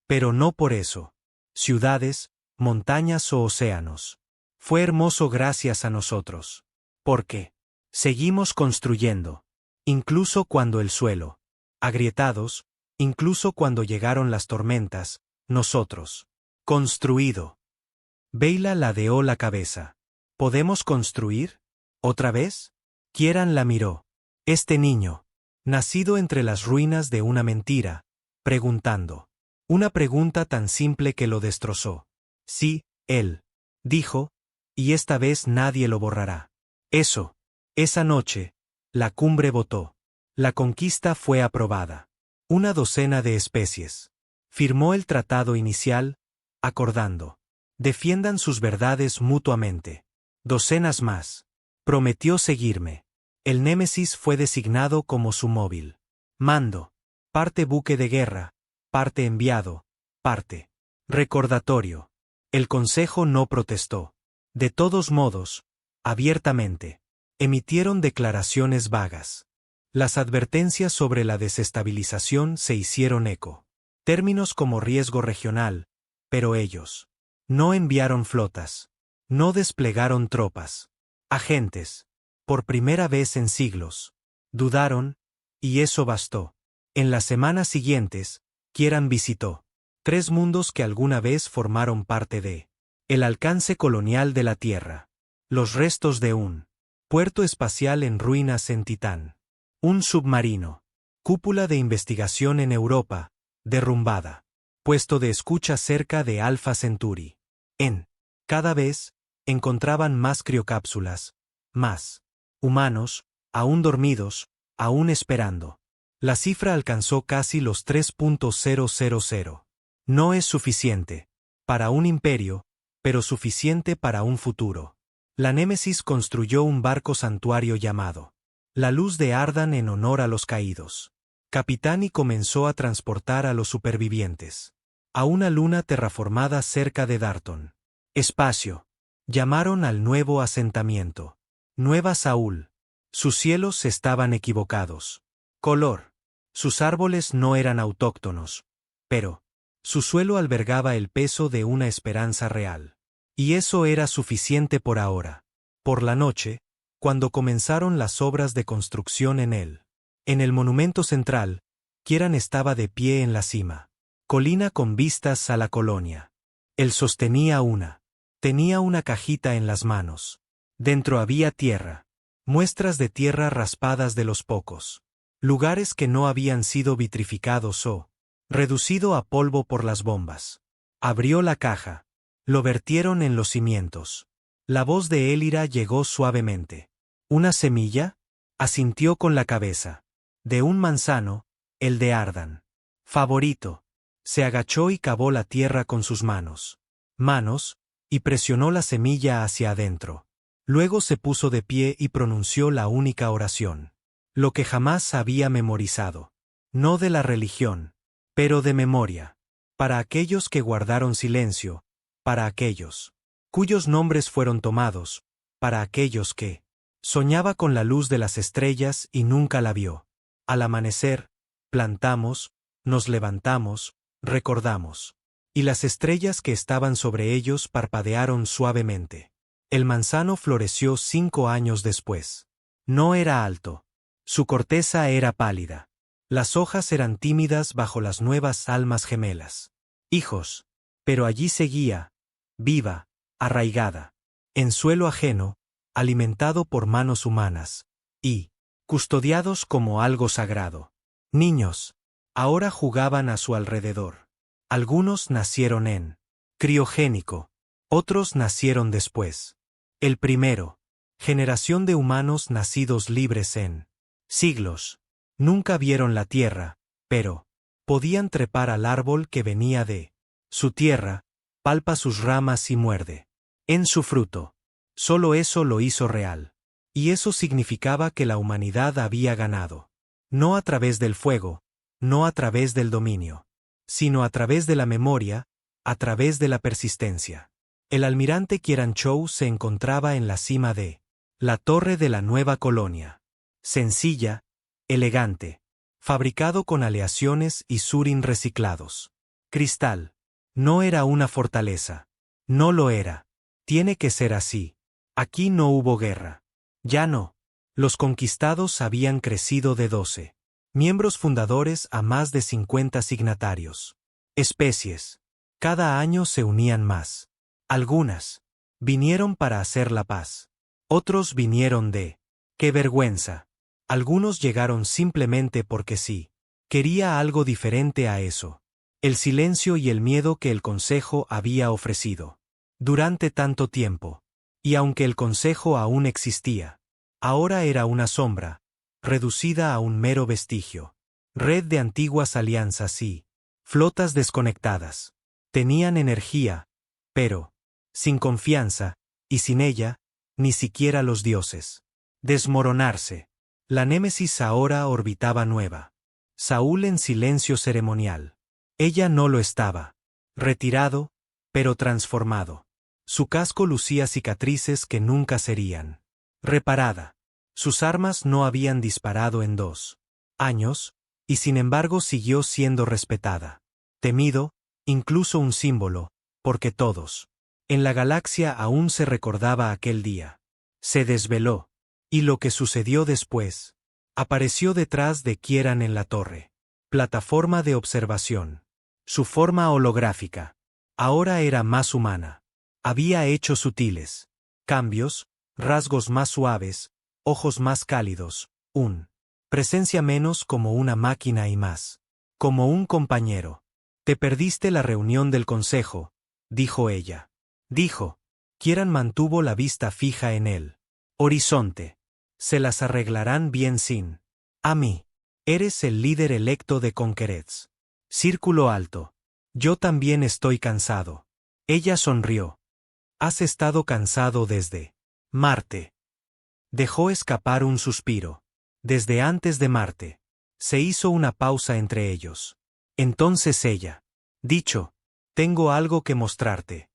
Pero no por eso. Ciudades, montañas o océanos. Fue hermoso gracias a nosotros. Porque seguimos construyendo. Incluso cuando el suelo. Agrietados, incluso cuando llegaron las tormentas, nosotros. Construido. Beyla ladeó la cabeza. ¿Podemos construir? ¿Otra vez? Kieran la miró. Este niño. Nacido entre las ruinas de una mentira, preguntando. Una pregunta tan simple que lo destrozó. Sí, él. Dijo, y esta vez nadie lo borrará. Eso. Esa noche, la cumbre votó. La conquista fue aprobada. 12 de especies. Firmó el tratado inicial, acordando. Defiendan sus verdades mutuamente. 12 más. Prometió seguirme. El Némesis fue designado como su móvil. Mando. Parte buque de guerra. Parte enviado. Parte recordatorio. El Consejo no protestó. De todos modos, abiertamente, emitieron declaraciones vagas. Las advertencias sobre la desestabilización se hicieron eco. Términos como riesgo regional, pero ellos no enviaron flotas, no desplegaron tropas. Agentes, por primera vez en siglos, dudaron, y eso bastó. En las semanas siguientes, Kieran visitó 3 mundos que alguna vez formaron parte de el alcance colonial de la Tierra. Los restos de un puerto espacial en ruinas en Titán. Un submarino. Cúpula de investigación en Europa, derrumbada. Puesto de escucha cerca de Alpha Centauri. Cada vez, encontraban más criocápsulas, más humanos, aún dormidos, aún esperando. La cifra alcanzó casi los 3.000. No es suficiente para un imperio, pero suficiente para un futuro. La Némesis construyó un barco santuario llamado La Luz de Ardan en honor a los caídos. Capitán y comenzó a transportar a los supervivientes a una luna terraformada cerca de Darton. Espacio. Llamaron al nuevo asentamiento Nueva Saúl. Sus cielos estaban equivocados. Color. Sus árboles no eran autóctonos, pero su suelo albergaba el peso de una esperanza real. Y eso era suficiente por ahora. Por la noche, cuando comenzaron las obras de construcción en el monumento central, Kieran estaba de pie en la cima. Colina con vistas a la colonia. Él sostenía tenía una cajita en las manos. Dentro había tierra. Muestras de tierra raspadas de los pocos lugares que no habían sido vitrificados o reducido a polvo por las bombas. Abrió la caja. Lo vertieron en los cimientos. La voz de Elira llegó suavemente. ¿Una semilla? Asintió con la cabeza. De un manzano, el de Ardan. Favorito. Se agachó y cavó la tierra con sus manos, y presionó la semilla hacia adentro. Luego se puso de pie y pronunció la única oración. Lo que jamás había memorizado. No de la religión, pero de memoria. Para aquellos que guardaron silencio, para aquellos cuyos nombres fueron tomados, para aquellos que soñaba con la luz de las estrellas y nunca la vio. Al amanecer, plantamos, nos levantamos, recordamos. Y las estrellas que estaban sobre ellos parpadearon suavemente. El manzano floreció 5 años después. No era alto. Su corteza era pálida. Las hojas eran tímidas bajo las nuevas almas gemelas. Hijos. Pero allí seguía, viva, arraigada, en suelo ajeno, alimentado por manos humanas, y custodiados como algo sagrado. Niños. Ahora jugaban a su alrededor. Algunos nacieron en criogénico. Otros nacieron después. El primero. Generación de humanos nacidos libres en siglos. Nunca vieron la tierra, pero podían trepar al árbol que venía de su tierra, palpa sus ramas y muerde en su fruto. Solo eso lo hizo real. Y eso significaba que la humanidad había ganado. No a través del fuego, no a través del dominio, sino a través de la memoria, a través de la persistencia. El almirante Kieran Chow se encontraba en la cima de la torre de la nueva colonia. Sencilla, elegante, fabricado con aleaciones y surin reciclados. Cristal. No era una fortaleza. No lo era. Tiene que ser así. Aquí no hubo guerra. Ya no. Los conquistados habían crecido de 12 miembros fundadores a más de 50 signatarios. Especies. Cada año se unían más. Algunas vinieron para hacer la paz. Otros vinieron de ¡qué vergüenza! Algunos llegaron simplemente porque sí. Quería algo diferente a eso. El silencio y el miedo que el Consejo había ofrecido durante tanto tiempo. Y aunque el Consejo aún existía, ahora era una sombra, reducida a un mero vestigio. Red de antiguas alianzas y flotas desconectadas. Tenían energía, pero sin confianza, y sin ella, ni siquiera los dioses. Desmoronarse. La Némesis ahora orbitaba nueva. Saúl en silencio ceremonial. Ella no lo estaba. Retirado, pero transformado. Su casco lucía cicatrices que nunca serían reparada. Sus armas no habían disparado en 2 años, y sin embargo siguió siendo respetada. Temido, incluso un símbolo, porque todos en la galaxia aún se recordaba aquel día. Se desveló. Y lo que sucedió después. Apareció detrás de Kieran en la torre. Plataforma de observación. Su forma holográfica. Ahora era más humana. Había hechos sutiles. Cambios, rasgos más suaves, ojos más cálidos, presencia menos como una máquina y más como un compañero. Te perdiste la reunión del consejo, dijo ella. Dijo. Kieran mantuvo la vista fija en él. Horizonte. Se las arreglarán bien sin a mí. Eres el líder electo de Conquerets. Círculo alto. Yo también estoy cansado. Ella sonrió. Has estado cansado desde Marte. Dejó escapar un suspiro. Desde antes de Marte. Se hizo una pausa entre ellos. Entonces ella. Dicho. Tengo algo que mostrarte.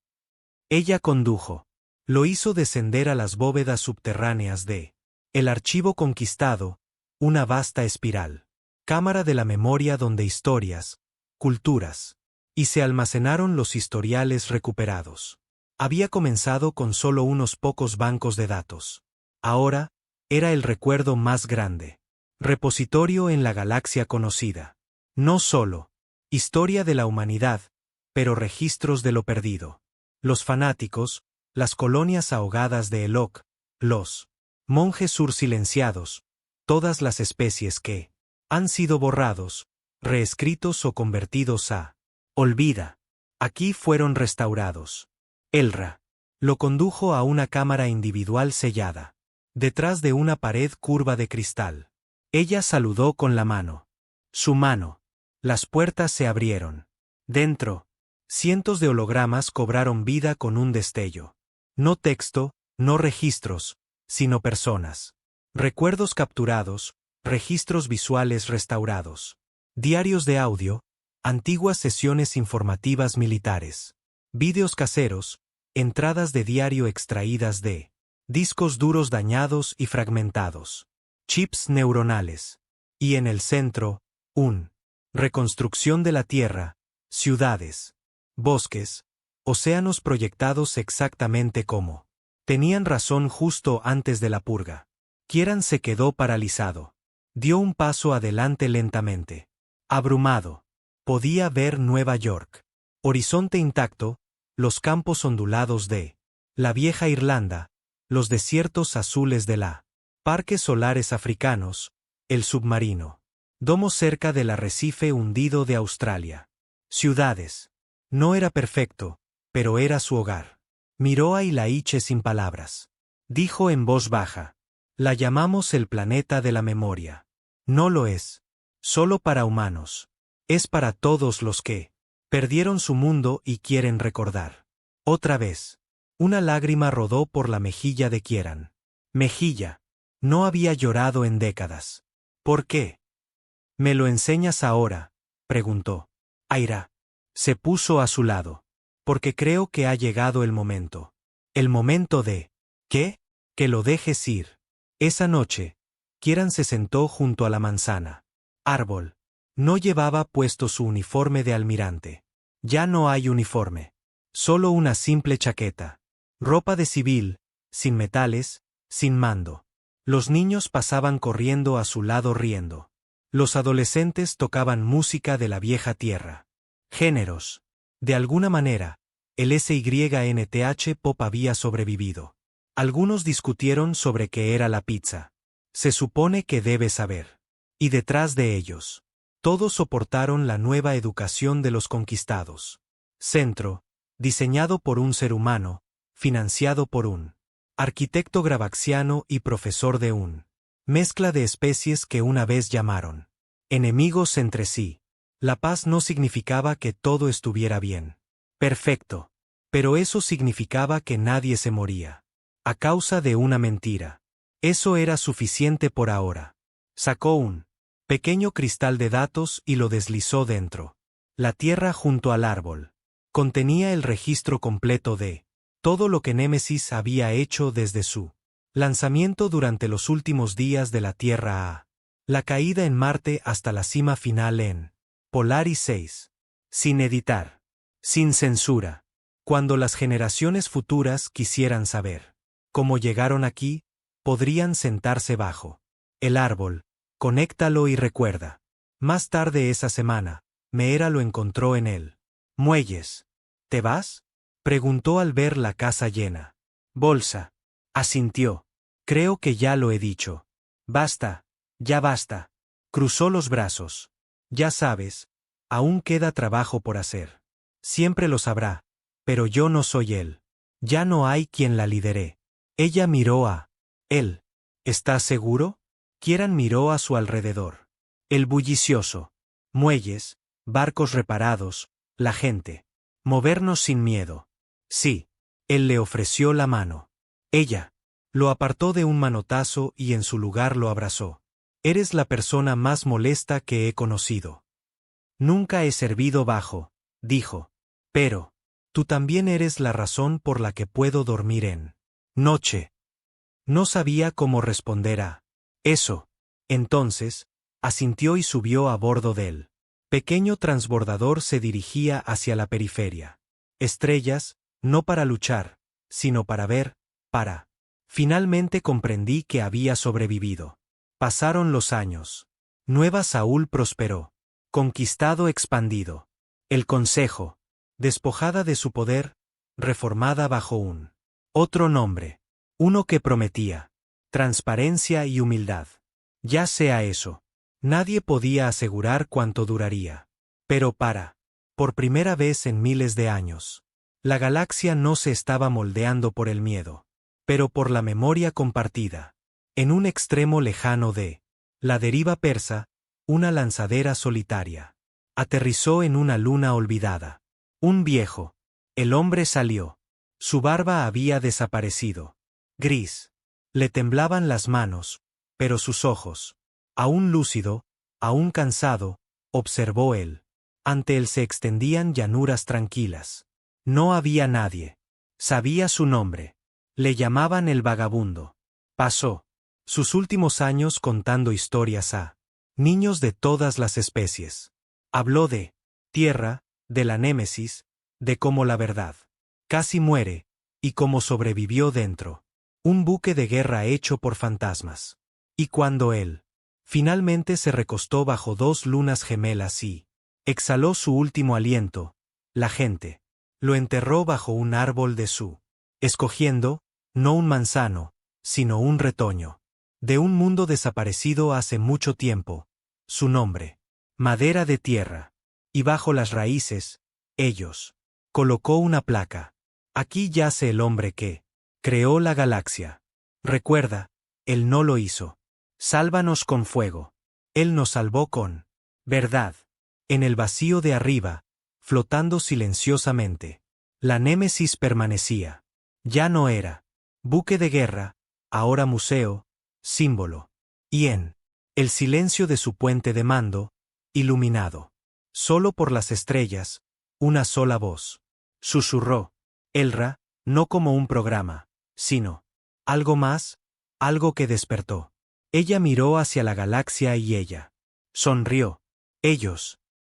Ella condujo. Lo hizo descender a las bóvedas subterráneas de el archivo conquistado, una vasta espiral. Cámara de la memoria donde historias, culturas, y se almacenaron los historiales recuperados. Había comenzado con solo unos pocos bancos de datos. Ahora, era el recuerdo más grande. Repositorio en la galaxia conocida. No solo historia de la humanidad, pero registros de lo perdido. Los fanáticos, las colonias ahogadas de Elok, los monjes sursilenciados, todas las especies que han sido borrados, reescritos o convertidos a olvida. Aquí fueron restaurados. Elra lo condujo a una cámara individual sellada, detrás de una pared curva de cristal. Ella saludó con la mano. Su mano. Las puertas se abrieron. Dentro, cientos de hologramas cobraron vida con un destello. No texto, no registros, sino personas. Recuerdos capturados, registros visuales restaurados. Diarios de audio, antiguas sesiones informativas militares. Vídeos caseros, entradas de diario extraídas de discos duros dañados y fragmentados. Chips neuronales. Y en el centro, reconstrucción de la Tierra, ciudades, bosques, océanos proyectados exactamente como tenían razón justo antes de la purga. Kieran se quedó paralizado. Dio un paso adelante lentamente. Abrumado. Podía ver Nueva York. Horizonte intacto, los campos ondulados de la vieja Irlanda, los desiertos azules de la parques solares africanos, el submarino. Domo cerca del arrecife hundido de Australia. Ciudades. No era perfecto, pero era su hogar. Miró a Ilaiche sin palabras. Dijo en voz baja. La llamamos el planeta de la memoria. No lo es. Solo para humanos. Es para todos los que perdieron su mundo y quieren recordar. Otra vez. Una lágrima rodó por la mejilla de Kieran. Mejilla. No había llorado en décadas. ¿Por qué? ¿Me lo enseñas ahora?, preguntó. Aira. Se puso a su lado. Porque creo que ha llegado el momento. El momento de ¿qué? Que lo dejes ir. Esa noche, Kieran se sentó junto a la manzana. Árbol. No llevaba puesto su uniforme de almirante. Ya no hay uniforme. Solo una simple chaqueta. Ropa de civil, sin metales, sin mando. Los niños pasaban corriendo a su lado riendo. Los adolescentes tocaban música de la vieja tierra. Géneros. De alguna manera, el SYNTH pop había sobrevivido. Algunos discutieron sobre qué era la pizza. Se supone que debe saber. Y detrás de ellos, todos soportaron la nueva educación de los conquistados. Centro, diseñado por un ser humano, financiado por un arquitecto gravaxiano y profesor de un mezcla de especies que una vez llamaron enemigos entre sí. La paz no significaba que todo estuviera bien. Perfecto. Pero eso significaba que nadie se moría. A causa de una mentira. Eso era suficiente por ahora. Sacó un pequeño cristal de datos y lo deslizó dentro. La tierra junto al árbol. Contenía el registro completo de todo lo que Némesis había hecho desde su lanzamiento durante los últimos días de la Tierra a la caída en Marte hasta la cima final en Polaris 6. Sin editar. Sin censura. Cuando las generaciones futuras quisieran saber cómo llegaron aquí, podrían sentarse bajo el árbol, conéctalo y recuerda. Más tarde esa semana, Meera lo encontró en el muelles. ¿Te vas?, preguntó al ver la casa llena. Bolsa. Asintió. Creo que ya lo he dicho. Basta, ya basta. Cruzó los brazos. Ya sabes, aún queda trabajo por hacer. Siempre lo sabrá, pero yo no soy él. Ya no hay quien la lidere. Ella miró a él. ¿Estás seguro? Kieran miró a su alrededor. El bullicioso. Muelles, barcos reparados, la gente. Movernos sin miedo. Sí. Él le ofreció la mano. Ella lo apartó de un manotazo y en su lugar lo abrazó. Eres la persona más molesta que he conocido. Nunca he servido bajo, dijo. Pero tú también eres la razón por la que puedo dormir en noche. No sabía cómo responder a eso. Entonces, asintió y subió a bordo del pequeño transbordador. Se dirigía hacia la periferia. Estrellas, no para luchar, sino para ver, para. Finalmente comprendí que había sobrevivido. Pasaron los años. Nueva Saúl prosperó. Conquistado, expandido. El Consejo. Despojada de su poder, reformada bajo un otro nombre. Uno que prometía transparencia y humildad. Ya sea eso. Nadie podía asegurar cuánto duraría. Pero por primera vez en miles de años, la galaxia no se estaba moldeando por el miedo, pero por la memoria compartida. En un extremo lejano de la deriva persa, una lanzadera solitaria aterrizó en una luna olvidada. Un viejo. El hombre salió. Su barba había desaparecido. Gris. Le temblaban las manos, pero sus ojos, aún lúcido, aún cansado, observó él. Ante él se extendían llanuras tranquilas. No había nadie. Sabía su nombre. Le llamaban el vagabundo. Pasó sus últimos años contando historias a niños de todas las especies. Habló de tierra, de la Némesis, de cómo la verdad casi muere, y cómo sobrevivió dentro. Un buque de guerra hecho por fantasmas. Y cuando él finalmente se recostó bajo dos lunas gemelas y exhaló su último aliento, la gente lo enterró bajo un árbol de su escogiendo, no un manzano, sino un retoño. De un mundo desaparecido hace mucho tiempo. Su nombre. Madera de tierra. Y bajo las raíces, ellos. Colocó una placa. Aquí yace el hombre que creó la galaxia. Recuerda, él no lo hizo. Sálvanos con fuego. Él nos salvó con verdad. En el vacío de arriba, flotando silenciosamente, la Némesis permanecía. Ya no era buque de guerra, ahora museo, símbolo. Y en el silencio de su puente de mando, iluminado solo por las estrellas, una sola voz susurró. Elra, no como un programa, sino algo más, algo que despertó. Ella miró hacia la galaxia y ella sonrió. Ellos